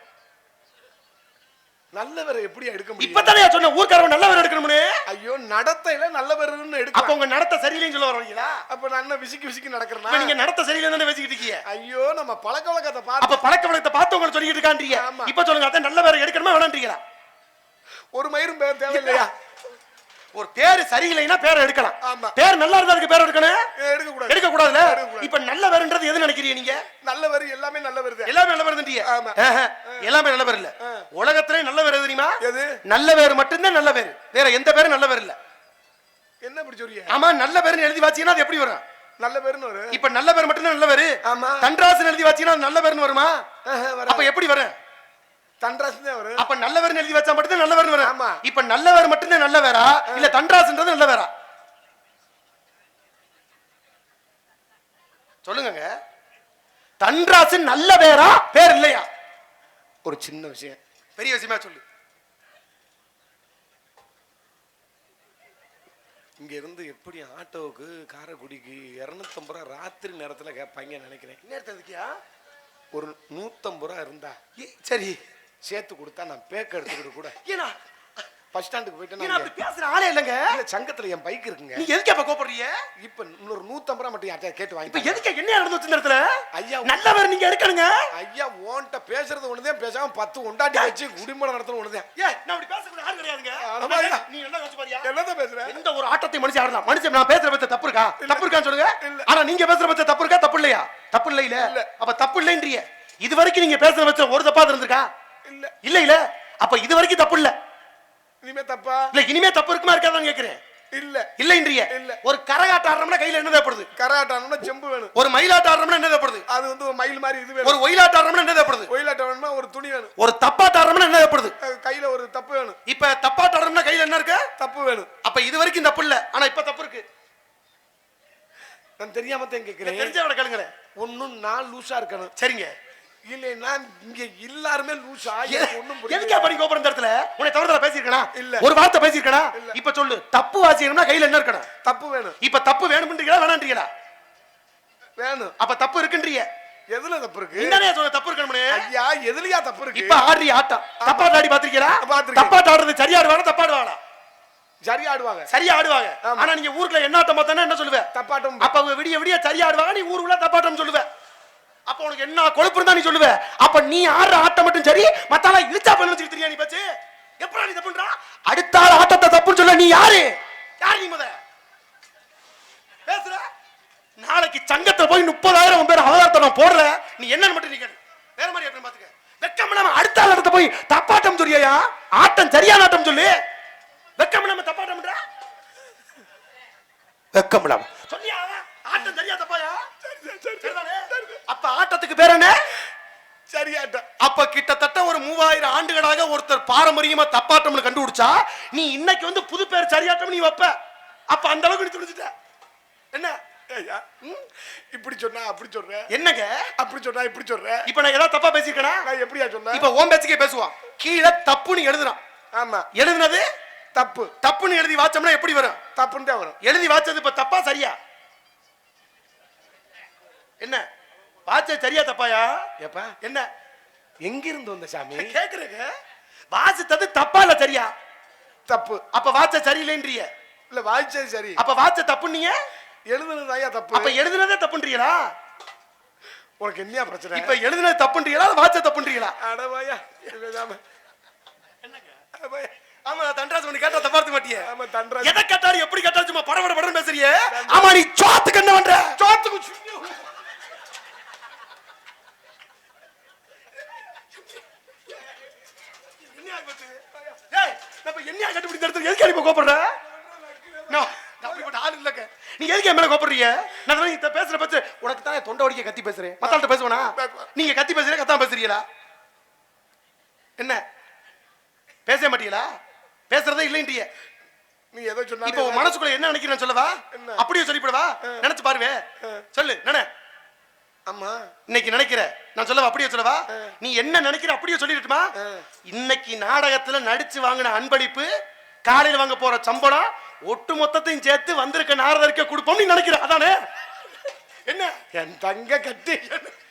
நல்லவரை எப்படி எடுக்க முடியும்? இப்பதானே சொன்ன ஊர்க்காரவன் நல்லவர் எடுக்கணும்னு. ஐயோ, நடத்தையில நல்லவர்னு எடுக்க. அப்ப உங்க நடத்தை சரியில்லைன்னு சொல்ல வரீங்களா? அப்ப நான் என்ன விசிக்கி நடக்கிறேனா? நீங்க நடத்தை சரியில்லைன்னு பேசிக்கிட்டு இருக்கீங்க. ஐயோ, நம்ம பழக்க வழக்கத்தை பார்த்து. அப்ப பழக்க வழக்கத்தை பார்த்து உங்களை சொல்லிட்டு இருக்கான்றீங்க. இப்ப சொல்லுங்க, அத நல்லவரை எடுக்கணுமா வேணான்றீங்களா? ஒரு மயிரும் பேர் தேவையில்லையா? ஒரு பேர் சரியில்லைன்னா பேரை எடுக்கலாம். பேர் நல்லா இருந்தா அதுக்கு பேர் எடுக்கணும். எடுக்க கூடாதுல. இப்ப நல்ல பேருன்றது எது நினைக்கிறீங்க நீங்க? நல்ல பேர் எல்லாமே நல்ல பேர் தான். எல்லாமே நல்ல பேருன்றீங்க. எல்லாமே நல்ல பேர் இல்ல. உலகத்திலே நல்ல பேர் தெரியுமா? எது? நல்ல பேர் மட்டும்தான் நல்ல பேர், வேற எந்த பேரும் நல்ல பேர் இல்ல. என்ன இப்படி சொல்றீங்க? ஆமா, நல்ல பேர்னு எழுதி வாச்சீங்கன்னா அது எப்படி வரும்? நல்ல பேர்னு வரும். இப்ப நல்ல பேர் மட்டும்தான் நல்ல பேர். ஆமா. தன்ராசன் எழுதி வாச்சீங்கன்னா நல்ல பேர்னு வருமா? அப்ப எப்படி வரும்? தன்ராசன் தான் வரும். அப்ப நல்லவர்னு எழுதி வச்சா மட்டும் நல்லவர்னு வரும். ஆமா. இப்ப நல்லவர் மட்டும் தான் நல்லவரா இல்ல தன்ராசன்றது நல்லவரா? சொல்லுங்க. தன்ராசன் நல்ல பேரா பேர் இல்லையா? ஒரு சின்ன விஷயம், பெரிய விஷயமா சொல்லு. இங்க இருந்து எப்படி ஆட்டோவுக்கு காரைக்குடிக்கு 250 ரூபா ராத்திரி நேரத்துல கேட்பாங்க நினைக்கிறேன். நேரத்துக்கியா ஒரு 150 ரூபா இருந்தா சரி சேர்த்து கொடுத்தா நான் பேக்க எடுத்துக்கிட்டு கூட ஏனா பஸ் ஸ்டாண்டுக்கு போயிட்டு ஏனா அப்படி பேசுற ஆளே இல்லங்க. இல்ல சங்கத்துல என் பைக் இருக்குங்க. நீ எதுக்கு அப்ப கோபப்படுறீங்க? இப்ப இன்னொரு 150 ரூபா மட்டும் யார்ட்ட கேட்டு வாங்கி. இப்ப எதுக்கு என்ன நடந்து வச்சிருந்த இடத்துல ஐயா நல்லவர் நீங்க எடுக்கணுங்க. ஐயா ஓன்ட்ட பேசுறது ஒண்ணுதான், பேசாம 10 உண்டாட்டி வச்சு குடிமணம் நடத்தணும் ஒண்ணுதான். நான் அப்படி பேசக்கூட ஆள் கிடையாதுங்க. நீ என்ன யோசிச்சு பாரியா? என்னதான் பேசுற? எந்த ஒரு ஆட்டத்தை மனுஷன் ஆடலாம். மனுஷன் நான் பேசுற பத்தி தப்பு இருக்கா? தப்பு இருக்கான்னு சொல்லுங்க. ஆனா நீங்க பேசுற பத்தி தப்பு இருக்கா? தப்பு இல்லையா? தப்பு இல்ல இல்ல. அப்ப தப்பு இல்லன்றீங்க. இது வரைக்கும் நீங்க பேசுற பத்தி ஒரு தப்பா இருந்திருக்கா? இல்ல இல்ல இல்ல. அப்ப இது வரைக்கும் தப்பு இல்ல. இனிமே தப்பா? இல்ல இனிமே தப்பு இருக்குமா இருக்காதான்னு கேக்குறேன். இல்ல இல்லன்றீங்க. ஒரு கரகாட்டம் ஆடுறோம்னா கையில என்ன தேவைப்படுது? கரகாட்டம் ஆடுறோம்னா செம்பு வேணும். ஒரு மயிலாட்டம் ஆடுறோம்னா என்ன தேவைப்படுது? அது வந்து ஒரு மயில் மாதிரி இது வேணும். ஒரு ஒயிலாட்டம் ஆடுறோம்னா என்ன தேவைப்படுது? ஒயிலாட்டம் வேணும்னா ஒரு துணி வேணும். ஒரு தப்பாட்டம் ஆடுறோம்னா என்ன தேவைப்படுது? கையில ஒரு தப்பு வேணும். இப்ப தப்பாட்டம் ஆடுறோம்னா கையில என்ன இருக்கு? தப்பு வேணும். அப்ப இது வரைக்கும் தப்பு இல்ல, ஆனா இப்ப தப்பு இருக்கு. நான் தெரியாம தான் கேக்குறேன். தெரிஞ்சவன கேளுங்க. ஒண்ணும் நான் லூசா இருக்கணும். சரிங்க. இல்லைன்னா இங்க எல்லாருமே லூசா. ஒண்ணும் எதுக்கு அப்படி கோபுரம் இடத்துல உன்னை தவறுதலா பேசியிருக்கனா? இல்ல ஒரு வார்த்தை பேசியிருக்கனா? இப்ப சொல்லு. தப்பு வாசிக்கணும்னா கையில என்ன இருக்கணும்? தப்பு வேணும். இப்ப தப்பு வேணும்ன்றீங்களா வேணான்றீங்களா? வேணும். அப்ப தப்பு இருக்குன்றீங்க. எதுல தப்பு இருக்கு? நீங்களே சொல்ல தப்பு இருக்கணும்னு. ஐயா எதுலயா தப்பு இருக்கு? இப்ப ஆடுறீ ஆட்டம். தப்பாட்ட ஆடி பாத்திருக்கீங்களா? தப்பாட்ட ஆடுறது சரியா ஆடுவாங்க தப்பாடுவாங்க? சரியா ஆடுவாங்க. சரியா ஆடுவாங்க. ஆனா நீங்க ஊருக்குள்ள என்ன ஆட்டம் பார்த்தா என்ன சொல்லுவ? தப்பாட்டம். அப்ப விடிய விடிய சரியா ஆடுவாங்க, நீ ஊருக்குள்ள தப்பாட்டம் சொல்லுவ. அப்ப உனக்கு என்ன கொழுப்பு இருந்தா நீ சொல்லுவ. அப்ப நீ ஆடுற ஆட்டம் மட்டும் சரி, மத்தால இழுச்சா பண்ண வச்சிட்டு தெரியா நீ பச்சு? எப்படா நீ தப்புன்றா? அடுத்த ஆள் ஆட்டத்தை தப்புன்னு சொல்ல நீ யாரு? யார் நீ முத பேசுற? நாளைக்கு சங்கத்துல போய் 30,000 பேர் அவதாரத்தை போடுற, நீ என்னன்னு மட்டும் நீ கேளு. வேற மாதிரி எப்படி பாத்துக்க. வெக்கம் இல்லாம அடுத்த ஆள் ஆட்டத்தை போய் தப்பாட்டம் சொல்லியா? ஆட்டம் சரியான ஆட்டம் சொல்லு. வெக்கம் இல்லாம தப்பாட்டம்ன்றா? வெக்கம் இல்லாம சொல்லியா? ஆட்டம் சரியா தப்பாயா? அப்ப ஆட்டத்துக்கு பேர் என்ன? சரியாட்டம். அப்ப கிட்டத்தட்ட ஒரு 3000 ஆண்டுகளாக ஒருத்தர் பாரம்பரியமா தப்பாட்டம்னு கண்டுபிடிச்சா, நீ இன்னைக்கு வந்து புது பேர் சரியாட்டம் நீ வைப்ப. அப்ப அந்த அளவுக்கு நீ துணிச்சிட்ட. என்ன இப்படி சொன்னா அப்படி சொல்ற? என்னங்க அப்படி சொன்னா இப்படி சொல்ற? இப்ப நான் ஏதாவது தப்பா பேசிருக்கேனா? நான் எப்படியா சொன்னேன்? இப்ப ஓம் பேச்சுக்கே பேசுவான். கீழே தப்புன்னு எழுதுறான். ஆமா எழுதுனது தப்பு. தப்புன்னு எழுதி வாச்சோம்னா எப்படி வரும்? தப்புன்னு தான் வரும். எழுதி வாச்சது இப்ப தப்பா சரியா? என்ன வாச்ச சரியா தப்பாயா? ஏப்பா என்ன எங்க இருந்து வந்த சாமி கேக்குறீங்க? வாச்சது தப்பா இல்ல சரியா? தப்பு. அப்ப வாச்ச சரியில்லைன்றீங்க. இல்ல வாச்சது சரி. அப்ப வாச்ச தப்புன்னீங்க. எழுதுனது தப்பு. அப்ப எழுதுனதே தப்புன்றீங்களா? உனக்கு என்ன பிரச்சனை? இப்ப எழுதுனது தப்புன்றீங்களா வாச்ச தப்புன்றீங்களா? அடவாயா என்னங்க ஆமா தண்டராஜ் ஒன்னு கேட்டா தப்பார்த்த மாட்டியே. ஆமா தண்டராஜ் எதை கேட்டாலும் எப்படி கேட்டாலும் சும்மா படபட படன்னு பேசுறியே. ஆமா நீ சோத்துக்கு என்ன பண்ற? சோத்துக்கு என்னையா கட்டுப்பிடி தடுத்து எதுக்கு அனுப்பி கோப்படுற? அப்படிப்பட்ட ஆள் இல்லங்க. நீ எதுக்கு மேல கோப்படுறீங்க? நான் பேசுற பச்சு உனக்கு தான் தொண்டை வடிக்க கத்தி பேசுறேன். மத்தாள்கிட்ட பேசுவனா? நீங்க கத்தி பேசுறீங்க கத்தாம பேசுறீங்களா? என்ன பேச மாட்டீங்களா? பேசுறதே இல்லைன்றிய. நீ ஏதோ சொன்னா இப்போ மனசுக்குள்ள என்ன நினைக்கிறேன்னு சொல்லவா? அப்படியே சொல்லிவிடவா? நினைச்சு பாருவே. சொல்லு என்ன? ஆமா இன்னைக்கு நினைக்கிற நான் சொல்லவா? அப்படியே சொல்லவா? நீ என்ன நினைக்கிற அப்படியே சொல்லிட்டுமா? இன்னைக்கு நாடகத்துல நடிச்சு வாங்கின அன்பளிப்பு, காலையில வாங்க போற சம்பளம், ஒட்டு மொத்தத்தையும் சேர்த்து வந்திருக்க நாரதற்கே கொடுப்போம் நீ நினைக்கிற. அதானே? என்ன என் தங்க கட்டி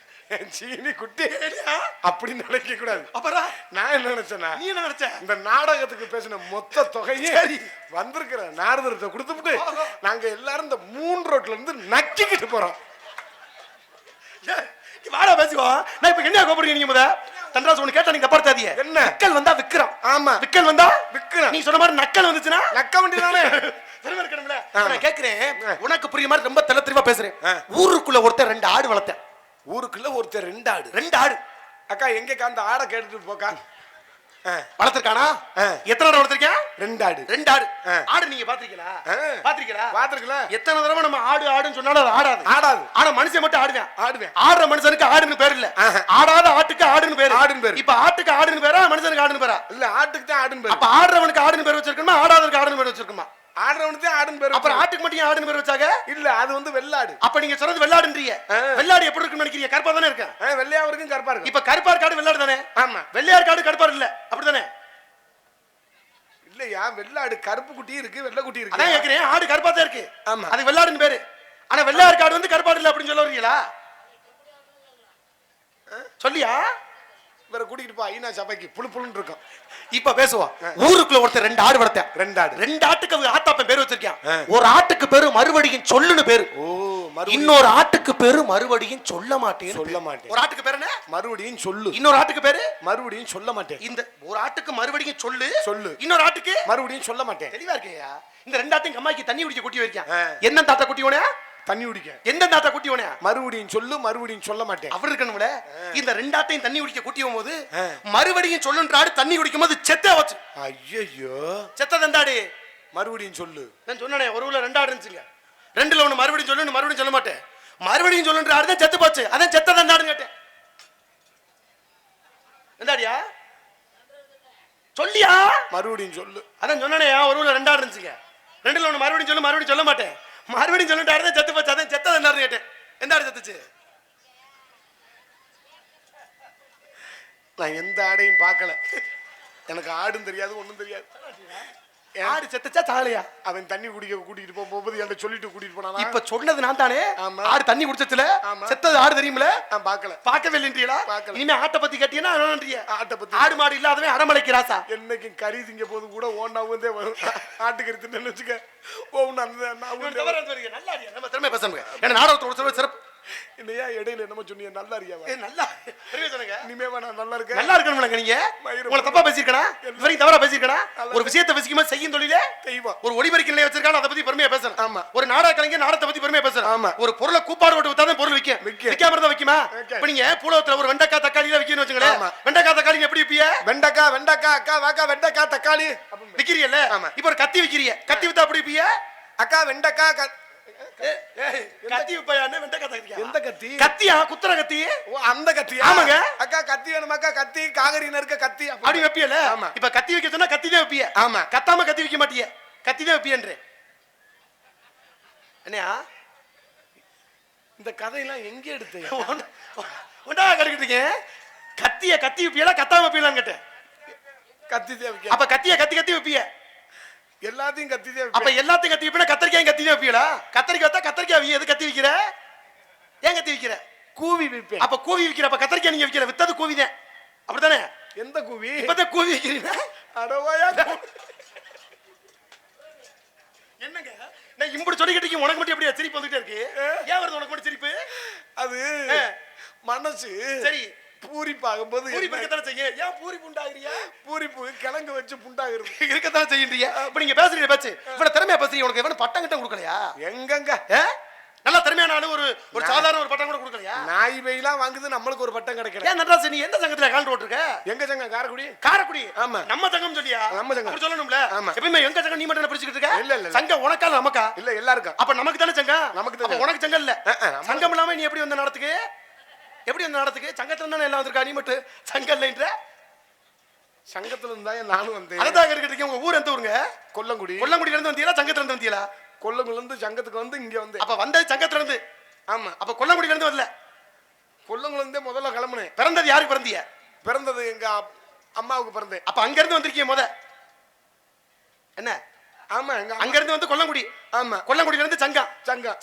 சீனி குட்டி அப்படி நினைக்க கூடாது. அப்புறம் நான் என்ன நினைச்சேன்னா, நீ என்ன நினைச்ச? இந்த நாடகத்துக்கு பேசின மொத்த தொகையே வந்திருக்கிற நாரதத்தை கொடுத்துட்டு நாங்க எல்லாரும் இந்த 3 ரோட்ல இருந்து நக்கிக்கிட்டு போறோம். வாடா பேசுவோம். நான் இப்ப என்ன கோபப்படுறீங்க நீங்க முத? தண்டராஜ் ஒன்னு கேட்டா நீங்க தப்பார்த்தாதீங்க. என்ன நக்கல் வந்தா விக்ரம். ஆமா விக்கல் வந்தா விக்ரம். நீ சொன்ன மாதிரி நக்கல் வந்துச்சுன்னா நக்க வேண்டியதானே? பெருமை இருக்கணும்ல. நான் கேக்குறேன் உனக்கு புரியுற மாதிரி ரொம்ப தெளிவா பேசுறேன். ஊருக்குள்ள ஒருத்தர் 2 ஆடு வளர்த்தேன். ஊருக்குள்ள ஒருத்தர் 2 ஆடு. 2 ஆடு அக்கா எங்க அந்த ஆடை கேட்டுட்டு போக்கா. வளர்த்திருக்கானா? எத்தனை ஆடு வளர்த்திருக்கேன்? 2 ஆடு. 2 ஆடு. ஆடு நீங்க பாத்திருக்கீங்களா? பாத்திருக்கீங்களா? பாத்திருக்கீங்களா? எத்தனை தடவை நம்ம ஆடு ஆடுன்னு சொன்னாலும் அது ஆடாது. ஆடாது. ஆனா மனுஷன் மட்டும் ஆடுவேன். ஆடுவேன். ஆடுற மனுஷனுக்கு ஆடுன்னு பேர் இல்ல. ஆடாத ஆட்டுக்கு ஆடுன்னு பேர். ஆடுன்னு பேர். இப்ப ஆட்டுக்கு ஆடுன்னு பேரா மனுஷனுக்கு ஆடுன்னு பேரா? இல்ல ஆட்டுக்கு தான் ஆடுன்னு பேர். அப்ப ஆடுறவனுக்கு ஆடுன்னு பேர் வச்சிருக்கணுமா ஆடாதவனுக்கு ஆடுன்னு பேர் வச்சிருக்கணுமா? ஆடுறவனுக்கு தான் ஆடுன்னு பேர். அப்புறம் ஆட்டுக்கு மட்டும் ஆடுன்னு பேர் வச்சாங்க? இல்ல அது வந்து வெள்ளாடு. அப்ப நீங்க சொல்றது வெள்ளாடுன்றீங்க. வெள்ளாடு எப்படி இருக்குன்னு நினைக்கிறீங்க? கருப்பா தானே இருக்கு. வெள்ளையா இருக்கும் கருப்பா இருக்கு. இப்ப கருப்பா காடு வெள்ளாடு தானே? ஆமா வெள்ளையார் காடு கருப்பா இல்ல அப்படிதானே? இல்லையா இல்லையா, வெள்ளாடு கருப்பு குட்டி இருக்கு, வெள்ளை குட்டி இருக்கு. அதான் கேக்குறேன், ஆடு கருப்பா தான் இருக்கு. ஆமா. அது வெள்ளாடுன்னு பேரு. ஆனா வெள்ளாடு காடு வந்து கருப்பாடு இல்ல அப்படின்னு சொல்ல வரீங்களா? சொல்லியா? இவரை கூட்டிட்டு போ ஐநா சபைக்கு, புழு புழுன்னு இருக்கும். இப்ப பேசுவோம். ஊருக்குள்ள ஒருத்தர் 2 ஆடு வளர்த்தேன். 2 ஆடு. 2 ஆட்டுக்கு அவங்க ஆத்தாப்பன் பேரு வச்சிருக்கான். ஒரு ஆட்டுக்கு பேரு மறுபடியும் சொல்லுன்னு பேரு. ஓ, இன்னொரு ஆட்டுக்கு பேரு மறுபடியும் சொல்ல மாட்டேன். சொல்ல மாட்டேன். ஒரு ஆட்டுக்கு பேரு என்ன? மறுபடியும் சொல்லு. இன்னொரு ஆட்டுக்கு பேரு மறுபடியும் சொல்ல மாட்டேன். இந்த ஒரு ஆட்டுக்கு மறுபடியும் சொல்லு. சொல்லு. இன்னொரு ஆட்டுக்கு மறுபடியும் சொல்ல மாட்டேன். தெளிவா இருக்கையா? இந்த 2 ஆட்டையும் கம்மாய்க்கு தண்ணி குடிக்க கூட்டி வைக்கான். என்ன தாத்தா குட்டி உனே? தண்ணி குடிக்க. எந்த தாத்தா குட்டி உனே? மறுபடியும் சொல்லு, மறுபடியும் சொல்ல மாட்டேன். அவர் இருக்கணும்ல. இந்த 2 ஆட்டையும் தண்ணி குடிக்க கூட்டி போகும்போது மறுபடியும் சொல்லுன்ற ஆடு தண்ணி குடிக்கும் போது செத்தே வச்சு. ஐயோ, செத்த தந்தாடி. மறுபடியும் சொல்லு. நான் சொன்னேனே ஒரு ஊர்ல 2 ஆடு இருந்துச்சுங்க. 2ல ஒண்ணு மறுபடியும் சொல்லு, மறுபடியும் சொல்ல மாட்டேன். மறுபடியும் சொல்லுன்ற ஆடு தான் செத்து போச்சு. அதான் செத்த தந்தாடுன்னு கேட்டேன். எந்தாடியா சொல்லியா? மறுபடியும் சொல்லு. அதான் சொன்னேனே ஒரு ஊர்ல 2 ஆடு இருந்துச்சுங்க. 2ல ஒண்ணு மறுபடியும் சொல்லு, மறுபடியும் சொல்ல மாட்டேன். மறுபடியும் சொல்லிட்டு ஆடு தான் செத்து போச்சு. அதான் செத்த தந்தாடுன்னு கேட்டேன். எந்த ஆடு செத்துச்சு? நான் எந்த ஆடையும் பார்க்கல. எனக்கு ஆடும் தெரியாது, ஒண்ணும் தெரியாது. ஆடு செத்துச்சா சாலையா? அவன் தண்ணி குடிக்க கூட்டிட்டு போகும்போது என்கிட்ட சொல்லிட்டு கூட்டிட்டு போனானா? இப்ப சொன்னது நான் தானே. ஆமா. ஆடு தண்ணி குடிச்சதுல ஆமா. செத்தது ஆடு தெரியுமில? நான் பார்க்கல. பார்க்கவே இல்லைன்றீங்களா? பார்க்கல. இனிமே ஆட்டை பத்தி கேட்டீங்கன்னா என்னன்றீங்க? ஆட்டை பத்தி. ஆடு மாடு இல்லாதவன் அடமலைக்கு ராசா. என்னைக்கும் கறி திங்க போது கூட ஓண்டா ஊந்தே வரும். ஆட்டுக்கறி தின்னு வச்சுக்க. ஓ, நல்லா அறியா நம்ம திறமை பேசணுங்க. ஏன்னா நாடகத்தோட சொல்ற சிறப்பு. இல்லையா, இடையில என்னமோ சொன்னீங்க, நல்லா இருக்கியாவா? நல்லா பெரிய சொன்னங்க. இனிமே நான் நல்லா இருக்கேன். நல்லா இருக்கணும்ல நீங்க. உங்களை தப்பா பேசியிருக்கனா? இதுவரைக்கும் தவறா பேசியிருக்கனா? ஒரு விஷயத்தை பேசிக்கும்போது செய்யும் தொழிலே தெய்வம். ஒரு ஒளிபரிக்க நிலைய வச்சிருக்கான, அதை பத்தி பெருமையா பேசணும். ஆமா. ஒரு நாடக கலைஞர் நாடகத்தை பத்தி பெருமையா பேசணும். ஆமா. ஒரு பொருளை கூப்பாடு போட்டு வித்தாதான் பொருள் விற்கும். விற்காம இருந்தா விக்குமா? இப்ப நீங்க பூலோகத்துல ஒரு வெண்டைக்காய் தக்காளி விற்கணும்னு வச்சுங்களேன். வெண்டைக்காய் தக்காளி எப்படி விப்பிய? வெண்டைக்காய் அக்கா வாக்கா வெண்டைக்காய் தக்காளி விக்கிறீல்ல. இப்ப ஒரு கத்தி விக்கிறீங்க. கத்தி வித்தா அப்படி விப்பிய? அக்கா வெண்டைக்காய் கத்தி விப்பையானே வெண்டைக்காய் தக்காளி. எந்த கத்தி? கத்தியா? குத்துற கத்தி. ஓ, அந்த கத்தியா? ஆமாங்க. அக்கா கத்தி வேணுமாக்கா? கத்தி காகரி நறுக்க கத்தி அப்படி வைப்பியல. இப்ப கத்தி வைக்க சொன்னா கத்தி தான் வைப்பிய. ஆமா. கத்தாம கத்தி வைக்க மாட்டிய. கத்தி தான் வைப்பியன்ற. என்னையா இந்த கதையெல்லாம் எங்க எடுத்தீங்க? ஒண்டா கடிக்கிட்டீங்க. கத்திய கத்தி வைப்பியல, கத்தாம வைப்பியலான்னு கேட்டேன். கத்தி தேவை. அப்ப கத்திய கத்தி கத்தி வைப்பிய. எல்லாத்தையும் கத்தி தேவை. அப்ப எல்லாத்தையும் கத்தி வைப்பினா கத்திரிக்காய் கத்தி தான் வைப்பியலா? கத்திரிக்காய் வத்தா கத்திரிக்காய் எது கத்தி வைக்கிற? ஏன் கத்தி வைக்கிற? கூவி விப்பேன். அப்ப கூவி விக்கிற. அப்ப கத்திரிக்காய் நீங்க விக்கிற. வித்தது கூவி தான். அப்படித்தானே? எந்த கூவி? இப்பதான் கூவி விக்கிறீங்க. அடவாயா. என்னங்க நான் இப்படி சொல்லிக்கிட்டு உனக்கு மட்டும் எப்படியா சிரிப்பு வந்துட்டே இருக்கு? ஏன் வருது உனக்கு மட்டும் சிரிப்பு? அது மனசு சரி பூரிப்பாகும் போது பூரிப்பு இருக்கத்தானே செய்யும். ஏன் பூரிப்பு உண்டாகிறியா? பூரிப்பு கிழங்கு வச்சு புண்டாகிறது இருக்கத்தானே செய்யறிய. இப்ப நீங்க பேசுறீங்க பேச்சு இவ்வளவு திறமையா பேசுறீங்க. உனக்கு எவனும் பட்டம் கிட்ட கொடுக்கலையா? எங்கங்க நல்லா திறமையான ஆளு ஒரு சாதாரண ஒரு பட்டம் கூட கொடுக்கலையா? நாய் வெயிலாம் வாங்குது, நம்மளுக்கு ஒரு பட்டம் கிடைக்கல. ஏன் நட்ராஜ் நீ எந்த சங்கத்துல கால் ஓட்டுருக்க? எங்க சங்கம்? காரைக்குடி. காரைக்குடி. ஆமா. நம்ம சங்கம் சொல்லியா? நம்ம சங்கம். அப்படி சொல்லணும்ல. ஆமா. எப்பவுமே எங்க சங்கம் நீ மட்டும் பிடிச்சிட்டு இருக்க? இல்ல இல்ல. சங்கம் உனக்கா நமக்கா? இல்ல எல்லாருக்கும். அப்ப நமக்கு தானே சங்கம். நமக்கு தானே. உனக்கு சங்கம் இல்ல. சங்கம் இல்லாம நீ எப்படி வந்த நடத்துக்கு? எப்படி வந்த நடத்துக்கு? சங்கத்துல தானே எல்லாம் வந்திருக்கா. நீ மட்டும் சங்கம் இல்லைன்ற. சங்கத்துல இருந்தா நானும் வந்தேன். அதான் கேட்டுட்டு உங்க ஊர் எந்த ஊருங்க? கொல்லங்குடி. கொல்லங்குடியில இருந்து வந்தீங்களா? சங்கத்துல இருந்து வந்தீங்களா? கொல்லங்குடில இருந்து சங்கத்துக்கு வந்து இங்க வந்து. அப்ப வந்தது சங்கத்துல இருந்து. ஆமா. அப்ப கொல்லங்குடியில இருந்து வரல. கொல்லங்குடில இருந்தே முதல்ல கிளம்புனேன். பிறந்தது யாருக்கு பிறந்தீங்க? பிறந்தது எங்க அம்மாவுக்கு பிறந்தேன். அப்ப அங்க இருந்து வந்திருக்கீங்க முத. என்ன? ஆமா. அங்க இருந்து வந்து கொல்லங்குடி. ஆமா. கொல்லங்குடியில இருந்து சங்கம்.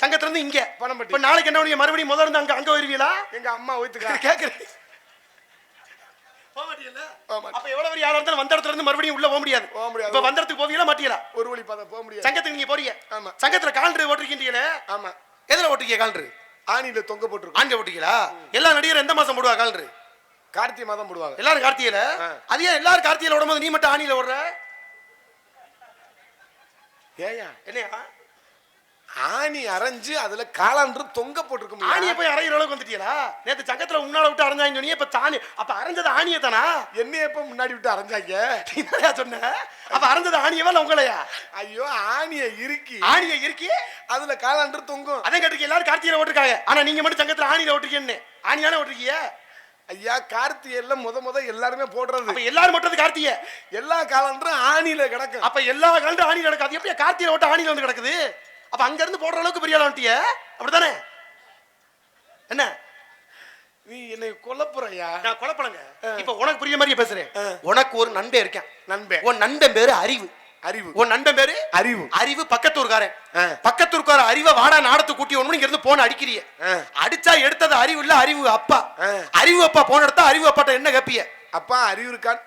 சங்கத்துல இருந்து இங்க பணம்பட்டி. இப்ப நாளைக்கு என்ன பண்ணுவீங்க? மறுபடியும் முதல்ல இருந்து அங்க வருவீங்களா? எங்க அம்மா ஒய்த்துக்க கேக்குறேன். போக மாட்டீங்களா? அப்ப எவ்வளவு பெரிய ஆளா இருந்தாலும் வந்த இடத்துல இருந்து மறுபடியும் உள்ள போக முடியாது. இப்ப வந்த இடத்துக்கு போவீங்களா மாட்டீங்களா? ஒரு வழி பாதை போக முடியாது. சங்கத்துக்கு நீங்க போறீங்க. ஆமா. சங்கத்துல கால்ரு ஓட்டிருக்கீங்களே. ஆமா. எதுல ஓட்டிருக்கீங்க கால்ரு? ஆணில தொங்க போட்டுருக்கோம். ஆண்ட ஓட்டிங்களா? எல்லா நடிகரும் எந்த மாசம் போடுவா கால்ரு? கார்த்திகை மாதம் போடுவாங்க. எல்லாரும் கார்த்திகையில. அது ஏன் எல்லாரும் கார்த்திகையில ஓடும்போது நீ மட்டும் ஆணில ஓடுற? ஏயா என்னையா? ஆணி அரைஞ்சு அதுல காலாண்டு தொங்க போட்டுருக்க. ஆணியை போய் அரைகிற அளவுக்கு வந்துட்டீங்களா? நேத்து சங்கத்துல உன்னால விட்டு அரைஞ்சாங்க சொன்னீங்க. இப்ப தானி அப்ப அரைஞ்சது ஆணியை தானா? என்னைய எப்ப முன்னாடி விட்டு அரைஞ்சாங்க? என்னையா சொன்ன? அப்ப அரைஞ்சது ஆணியவா இல்ல உங்களையா? ஐயோ, ஆணியை இறுக்கி அதுல காலாண்டு தொங்கும். அதே கேட்டுக்கு எல்லாரும் கார்த்திகையில ஓட்டிருக்காங்க. ஆனா நீங்க மட்டும் சங்கத்துல ஆணியில ஓட்டிருக்கீங்கன்னு. ஆணியானே ஓட்டிருக்கீங்க. ஐயா, கார்த்திகையில முத எல்லாருமே போடுறது. அப்ப எல்லாரும் ஓட்டுறது கார்த்திகை. எல்லா காலாண்டும் ஆணியில கிடக்கும். அப்ப எல்லா காலாண்டும் ஆணியில கிடக்கு. அது எப்படி கார்த்திகையில ஓட்ட ஆணியில வந்து கிடக்குது? அப்ப அங்க இருந்து போடுற அளவுக்கு பெரிய ஆளா வந்துட்டிய. அப்படித்தானே? என்ன நீ என்னை குழப்புறையா? நான் குழப்பலங்க. இப்ப உனக்கு புரிய மாதிரியே பேசுறேன். உனக்கு ஒரு நண்பன் இருக்கான். நண்பன். உன் நண்பன் பேரு அறிவு. அறிவு. உன் நண்பன் பேரு அறிவு. அறிவு பக்கத்தூர்காரன். பக்கத்தூர்கார அறிவை வாடா நாடத்து கூட்டி ஒண்ணு இங்க இருந்து போன அடிக்கிறிய. அடிச்சா எடுத்தது அறிவு இல்ல அறிவு அப்பா. அறிவு அப்பா போன எடுத்தா அறிவு அப்பாட்ட என்ன கேப்பிய? அப்பா அறிவு இருக்கான்.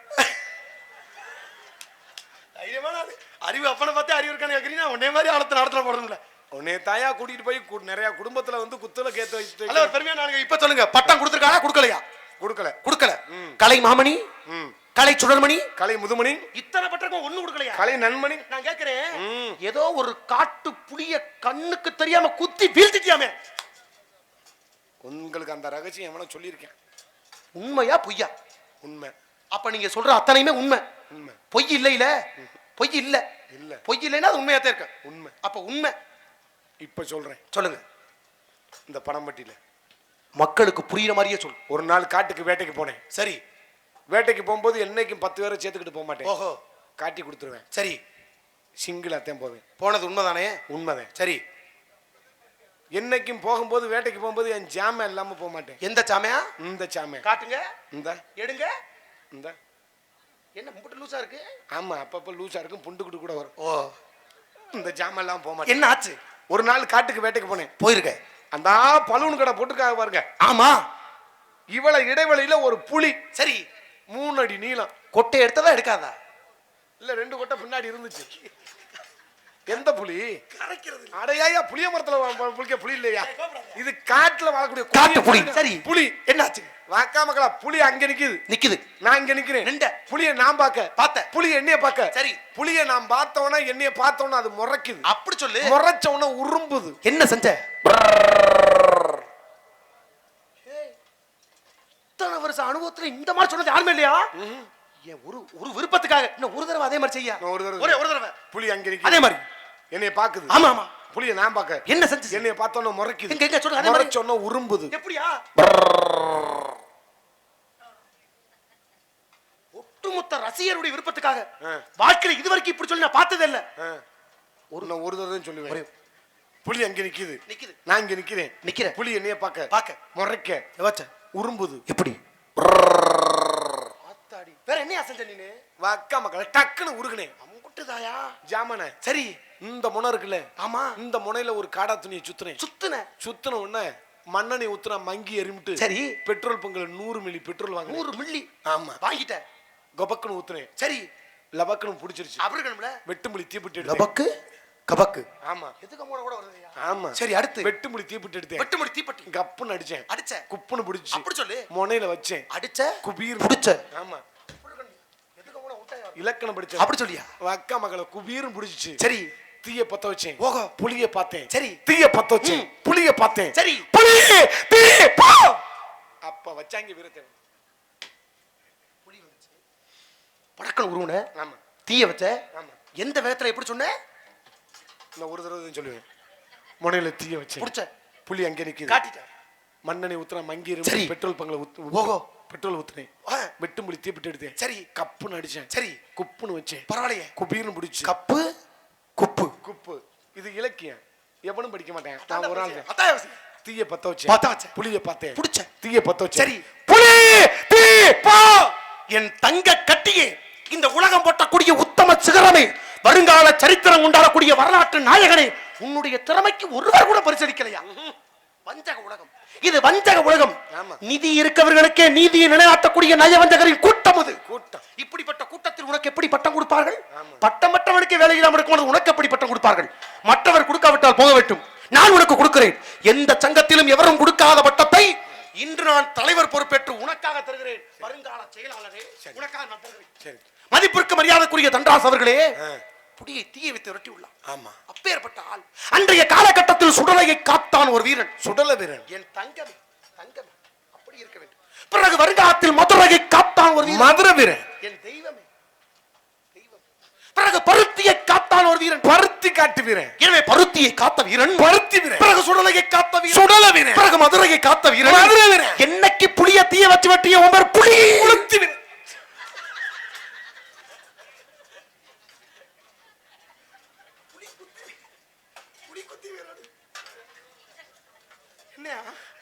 அறிவு அப்பனை பார்த்து அறிவு இருக்கான்னு கேக்குறீங்கன்னா உன்னே மாதிரி ஆழத்தை நடத்தல போடணும்ல. உன்னை தாயா கூட்டிட்டு போய் நிறைய குடும்பத்துல வந்து குத்துல கேத்து வச்சு அல்ல ஒரு பெருமையா நானுங்க. இப்ப சொல்லுங்க, பட்டம் கொடுத்திருக்கானா கொடுக்கலையா? கொடுக்கல. கலை மாமணி, கலை சுடர்மணி, கலை முதுமணி, இத்தனை பட்டருக்கும் ஒண்ணு கொடுக்கலையா? கலை நன்மணி. நான் கேக்குறேன், ஏதோ ஒரு காட்டு புளிய கண்ணுக்கு தெரியாம குத்தி வீழ்த்திட்டியாமே, உங்களுக்கு அந்த ரகசியம் எவனோ சொல்லியிருக்கேன். உண்மையா பொய்யா? உண்மை. அப்ப நீங்க சொல்ற அத்தனையுமே உண்மை. உண்மை. பொய் இல்ல. இல்ல பொய் இல்ல. இல்ல பொய் இல்லைன்னா அது உண்மையா தான் இருக்கு. உண்மை. அப்ப உண்மை இப்ப சொல்றேன், சொல்லுங்க. இந்த பணம்பட்டியில மக்களுக்கு புரியுற மாதிரியே சொல்லு. ஒரு நாள் காட்டுக்கு வேட்டைக்கு போனேன். சரி. வேட்டைக்கு போகும்போது என்னைக்கும் 10 பேரை சேர்த்துக்கிட்டு போக மாட்டேன். ஓஹோ. காட்டி கொடுத்துருவேன். சரி. சிங்கிளாத்தான் போவேன். போனது உண்மைதானே? உண்மைதான். சரி. என்னைக்கும் போகும்போது வேட்டைக்கு போகும்போது என் ஜாம இல்லாம போக மாட்டேன். எந்த சாமையா? இந்த சாம காட்டுங்க. இந்த எடுங்க. இந்த என்ன முட்டு லூசா இருக்கு? ஆமா, அப்பப்ப லூசா இருக்கும், புண்டுக்கிட்டு கூட வரும். ஓ. இந்த ஜாம எல்லாம் போக மாட்டேன். என்ன ஆச்சு? ஒரு நாள் காட்டுக்கு வேட்டைக்கு போனேன். போயிருக்க. அந்த பலூன் கடை போட்டுருக்காங்க பாருங்க. ஆமா. இவ்வளவு இடைவெளியில ஒரு புலி. சரி. 3 அடி நீளம். கொட்டை எடுத்ததா எடுக்காதா? இல்ல 2 கொட்டை பின்னாடி இருந்துச்சு. எந்த புலி? அடையா புளிய மரத்துல புளிக்க புலி இல்லையா? இது காட்டுல வாழக்கூடிய காட்டு புலி. சரி. புலி. என்னாச்சு? வாக்கா மக்களா, புலி அங்க நிக்குது. நான் இங்க நிக்கிறேன். நின்ற புலிய நான் பார்த்த புலி என்னைய பார்க்க. சரி. புலிய நான் பார்த்தவன என்னைய பார்த்தவன அது முறைக்குது. அப்படி சொல்லு. முறைச்சவன உரும்புது. என்ன செஞ்ச? இத்தனை வருஷம் அனுபவத்துல இந்த மாதிரி சொன்னது யாருமே இல்லையா? ஏன் ஒரு விருப்பத்துக்காக இன்னும் ஒரு தடவை அதே மாதிரி செய்ய. ஒரு தடவை புலி அங்க நிக்குது. அதே மாதிரி என்னைய பாக்குது. ஆமா ஆமா. புலிய நான் பார்க்க. என்ன செஞ்சு? என்னைய பார்த்தவன முறைக்குது. எங்க சொல்லுங்க. அதே மாதிரி முறைச்சவன உரும்புது. எப்படியா? ஒட்டுமொத்த ரசிகருடைய விருப்பத்துக்காக வாழ்க்கையில இதுவரைக்கும் இப்படி சொல்லி நான் பார்த்ததே இல்ல. ஒரு தடவை சொல்லுவேன். புலி அங்க நிக்குது. நான் இங்க நிக்கிறேன். புலி என்னைய பார்க்க முறைக்க உரும்புது. எப்படி? வேற என்ன செஞ்ச நீ? வாக்கா மக்கள டக்குன்னு உருகுனேன். அம்புட்டுதாயா ஜாமன. சரி. இந்த முனை இருக்குல்ல. ஆமா. இந்த முனையில ஒரு காடா துணியை சுத்துன உடனே மண்ணெண்ணை ஊத்துனா மங்கி எரிமிட்டு. சரி. பெட்ரோல் பங்குல 100 மில்லி பெட்ரோல் வாங்க. 100 மில்லி. ஆமா. வாங்கிட்ட. கபக்குன்னு ஊத்துனேன். சரி. லபக்குன்னு புடிச்சிருச்சு. அவர்கள்ல வெட்டுமுளி தீப்பிட்டு லபக்கு கபக்கு. ஆமா. எதுக்கு மூட கூட வருதுயா? ஆமா. சரி, அடுத்து வெட்டுமுளி தீப்பிட்டு எடுத்தேன். வெட்டுமுளி தீப்பட்டி. கப்புன்னு அடிச்சேன். குப்புன்னு புடிச்சு. அப்படி சொல்லு. முனையில வச்சேன். அடிச்ச குபீர் புடிச்ச. ஆமா. எதுக்கு மூட விட்டாயா? இலக்கணம் படிச்சேன். அப்படி சொல்லியா? வாக்கா மக்கள குபீரும் புடிச்சு. சரி. தீய பத்த வச்சேன். ஓஹோ. புலிய பார்த்தேன். சரி. தீய பத்த வச்சேன். புலிய பார்த்தேன். சரி. புலி தீ போ. அப்ப வச்சாங்க வீரத்தை. புலி வந்துச்சு. படக்கன உருவன. ஆமா. தீய வச்ச. ஆமா. எந்த வேகத்துல எப்படி சொன்ன? நான் ஒரு தடவை சொல்லுவேன். முனையில தீய வச்சேன். புடிச்ச. புலி அங்க நிக்குது. காட்டிட்ட. மண்ணெண்ணை ஊத்துனா மங்கி சரி. எரிமிட்டு பெட்ரோல் பங்குல ஓஹோ. பெட்ரோல் ஊத்துனேன். வெட்டுமுளி தீப்பிட்டு எடுத்தேன். சரி. கப்புன்னு அடிச்சேன். சரி. குப்புன்னு வச்சேன். பரவாயில்லையே. குபீர்னு புடிச்சு. கப்பு குப்பு. இது இலக்கியம். எவனும் படிக்க மாட்டேன். நான் ஒரு ஆள் தீய பத்த வச்சேன். புலிய பார்த்தேன். புடிச்ச. தீய பத்த வச்சேன். சரி. புலி தீ போ. என் தங்க கட்டியே, இந்த உலகம் போட்டக்கூடிய உத்தம சிகரமே, வருங்கால சரித்திரம் உண்டாடக்கூடிய வரலாற்று நாயகனே, உன்னுடைய திறமைக்கு ஒருவர் கூட பரிசளிக்கலையா? வஞ்சக உலகம் இது. வஞ்சக உலகம். நிதி இருக்கவர்களுக்கே நீதியை நிலைநாட்டக்கூடிய நயவஞ்சகரின் கூட்டம் இது. இப்படிப்பட்ட கூட்டத்தில் உனக்கு எப்படி பட்டம் கொடுப்பார்கள்? பட்டம் மற்றவனுக்கு வேலை இல்லாமல் இருக்கும் உனக்கு எப்படி பட்டம் கொடுப்பார்கள்? மற்றவர் கொடுக்காவிட்டால் போக வேண்டும். நான் உனக்கு கொடுக்கிறேன். எந்த சங்கத்திலும் எவரும் கொடுக்காத பட்டத்தை இன்று நான் தலைவர் பொறுப்பேற்று உனக்காக தருகிறேன். வருங்கால செயலாளரே, உனக்காக நான் தருகிறேன். மதிப்பிற்கு மரியாதைக்குரிய தண்டராஸ் அவர்களே, புடியை தீயை வைத்து விரட்டி உள்ளார். ஆமா. அப்பேற்பட்ட ஆள் அன்றைய காலகட்டத்தில் சுடலையை காத்தான் ஒரு வீரன். சுடல வீரன். என் தங்கமே அப்படி இருக்க வேண்டும். பிறகு வருங்காலத்தில் மதுரையை காத்தான் ஒரு வீரன். மதுரை வீரன். என் தெய்வமே. பிறகு பருத்தியை காத்தான் ஒரு வீரன். பருத்தி காட்டு வீரன். எனவே பருத்தியை காத்த வீரன் பருத்தி வீரன். பிறகு சுடலையை காத்த வீரன் சுடல வீரன். பிறகு மதுரையை காத்த வீரன் மதுரை வீரன். என்னைக்கு புளிய தீய வச்சு வெட்டிய உமர் புலி உளுத்தி வீரன்.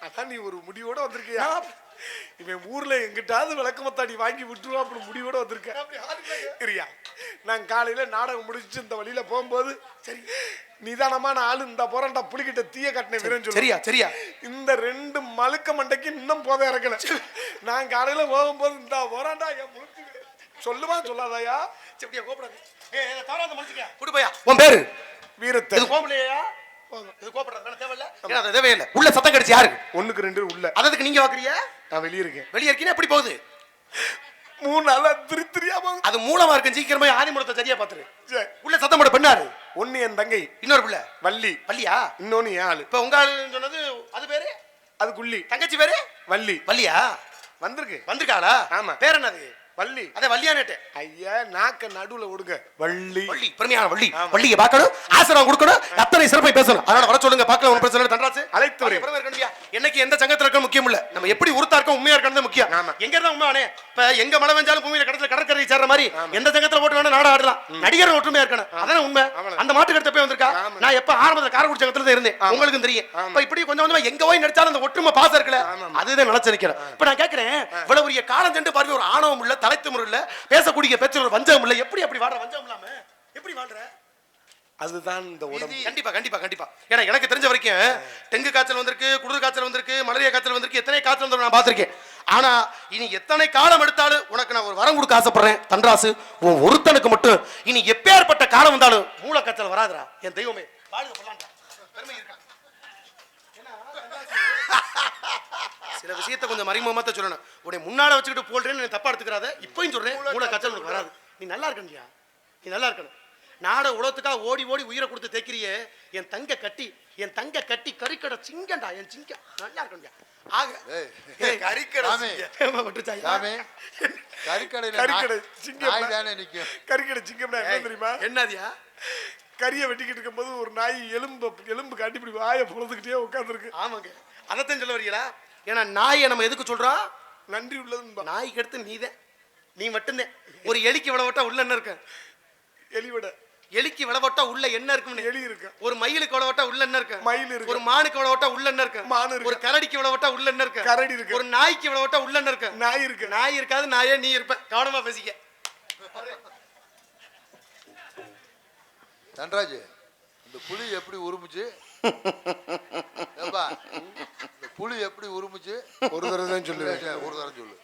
அதான் நீ ஒரு முடிவோட வந்திருக்கியா? இவன் ஊர்ல எங்கிட்டாவது விளக்கமத்தாடி வாங்கி விட்டுருவா அப்படி முடிவோட வந்திருக்க. நான் காலையில நாடகம் முடிச்சு இந்த வழியில போகும்போது சரி நிதானமான ஆளு இந்த போராண்டா புலிகிட்ட தீய கட்டின வீரன் சரியா சரியா இந்த 2 மழுக்க மண்டைக்கு இன்னும் போத இறக்கல. நான் காலையில போகும்போது இந்த போராண்டா என் முழுக்கு சொல்லுவா சொல்லாதாயா எப்படியா கோபப்படாது தவறாத மனுஷங்க கூட்டு போயா உன் பேரு வீரத்தை இது கோபலையா இது கோபப்படாத தேவையில்ல ஏன்னா அது தேவையில்லை உள்ள சத்தம் கிடைச்சு யாருக்கு 1க்கு 2 உள்ள அதுக்கு நீங்க வாக்குறியா நான் வெளியே இருக்கேன் வெளியே இருக்கீங்க எப்படி போகுது 3 நாளா திரியா போகுது அது மூலமா இருக்கு சீக்கிரமா ஆதிமூலத்தை சரியா பாத்துரு சரி. உள்ள சத்தம் போட பண்ணாரு ஒன்னு என் தங்கை இன்னொரு பிள்ளை வள்ளி வள்ளியா இன்னொன்னு என் ஆளு இப்ப உங்க ஆளு சொன்னது அது பேரு அது குள்ளி தங்கச்சி பேரு வள்ளி வள்ளியா வந்திருக்கு வந்திருக்காளா ஆமா. பேர் என்னது வள்ளி அதே வள்ளியானேட்டு ஐயா நாக்க நடுவுல விடுங்க வள்ளி வள்ளி பெருமையான வள்ளி வள்ளியை பார்க்கணும் ஆசிரம் கொடுக்கணும் அத்தனை சிறப்பை பேசணும் அதனால வர சொல்லுங்க பார்க்கலாம் ஒன்றும் பிரச்சனை இல்லை தண்டராசு அழைத்து வரேன். பெருமை இருக்கணும்யா என்னைக்கு எந்த சங்கத்துல இருக்க முக்கியம் இல்ல நம்ம எப்படி உறுத்தா இருக்கோம் உண்மையா இருக்கணும் முக்கியம் ஆமா. எங்க இருந்தா உண்மையானே இப்ப எங்க மழை வெஞ்சாலும் பூமியில கடத்துல கடற்கரை சேர்ற மாதிரி எந்த சங்கத்துல போட்டு வேணா நாட ஆடலாம் நடிகர் ஒற்றுமையா இருக்கணும் அதான உண்மை அந்த மாட்டு கருத்து போய் வந்திருக்கா நான் எப்ப ஆரம்பத்துல காரக்குடி சங்கத்துல தான் இருந்தேன் உங்களுக்கும் தெரியும் இப்ப இப்படி கொஞ்சம் கொஞ்சமா எங்க போய் நடிச்சாலும் அந்த ஒற்றுமை பாசம் இருக்குல்ல அதுதான் நினைச்சு நிக்கிறேன் இப்ப நான் கேட்கிறேன் இவ்வளவு பெரிய காலம் சென்று பார்வை ஒரு ஆணவம் இல்ல தலைத்துமுறை இல்ல பேசக்கூடிய பேச்சு ஒரு வஞ்சகம் இல்ல எப்படி அப்படி வாழ்ற வஞ்சகம் இல்லாம எப்படி வாழ்ற அதுதான் இந்த உடம்பு கண்டிப்பா கண்டிப்பா கண்டிப்பா ஏன்னா எனக்கு தெரிஞ்ச வரைக்கும் டெங்கு காய்ச்சல் வந்திருக்கு குளிர் காய்ச்சல் வந்திருக்கு மலேரியா காய்ச்சல் வந்திருக்கு எத்தனை காய்ச்சல் வந்து நான் பார்த்திருக்கேன் ஆனா இனி எத்தனை காலம் எடுத்தாலும் உனக்கு நான் ஒரு வரம் கொடுக்க ஆசைப்படுறேன் தன்ராசு உன் ஒருத்தனுக்கு மட்டும் இனி எப்பேற்பட்ட காலம் வந்தாலும் மூல காய்ச்சல் வராதுடா என் தெய்வமே வாழ்க பொல்லாண்டா பெருமை இருக்கா சில விஷயத்தை கொஞ்சம் மறைமுகமா தான் சொல்லணும் உடைய முன்னால வச்சுக்கிட்டு போல்றேன்னு நீ தப்பா எடுத்துக்கிறாத இப்பயும் சொல்றேன் மூல காய்ச்சல் உனக்கு வராது நீ நல்லா இருக்கணும்யா நீ நல்லா இருக்கணும் நாட உலகத்துக்காக ஓடி ஓடி உயிரை கொடுத்து தேக்கிறியே என் தங்க கட்டி கறிக்கடை சிங்கண்டா என் சிங்கம் நல்லா இருக்கணும்யா ஆக கறிக்கடை கறிக்கடை சிங்கம் நாய் தானே நிக்கும். கறிக்கடை சிங்கம்னா என்ன தெரியுமா என்னதியா கறியை வெட்டிக்கிட்டு இருக்கும்போது ஒரு நாய் எலும்பு காட்டி இப்படி வாயை பொழுதுகிட்டே உட்காந்துருக்கு ஆமாங்க அதைத்தான் சொல்ல வரீங்களா ஏன்னா நாயை நம்ம எதுக்கு சொல்றோம் நன்றி உள்ளது நாய்க்கு எடுத்து நீதான் நீ மட்டும்தான் ஒரு எலிக்கு விளவட்டா உள்ள என்ன இருக்கு எலிவிட எலிக்கு விளவட்டா உள்ள என்ன இருக்குன்னு எலி இருக்கு ஒரு மயிலுக்கு விளவட்டா உள்ள என்ன இருக்கு மயில் இருக்கு ஒரு மானுக்கு விளவட்டா உள்ள என்ன இருக்கு மான் இருக்கு ஒரு கரடிக்கு விளவட்டா உள்ள என்ன இருக்கு கரடி இருக்கு ஒரு நாய்க்கு விளவட்டா உள்ள என்ன இருக்கு நாய் இருக்கு நாய் இருக்காது நாயே நீ இருப்ப கவனமா பேசிக்க தன்ராஜ் இந்த புலி எப்படி உருமுச்சு ஏப்பா இந்த புலி எப்படி உருமுச்சு ஒரு தடவை தான் சொல்லுவேன் ஒரு தரம் சொல்லு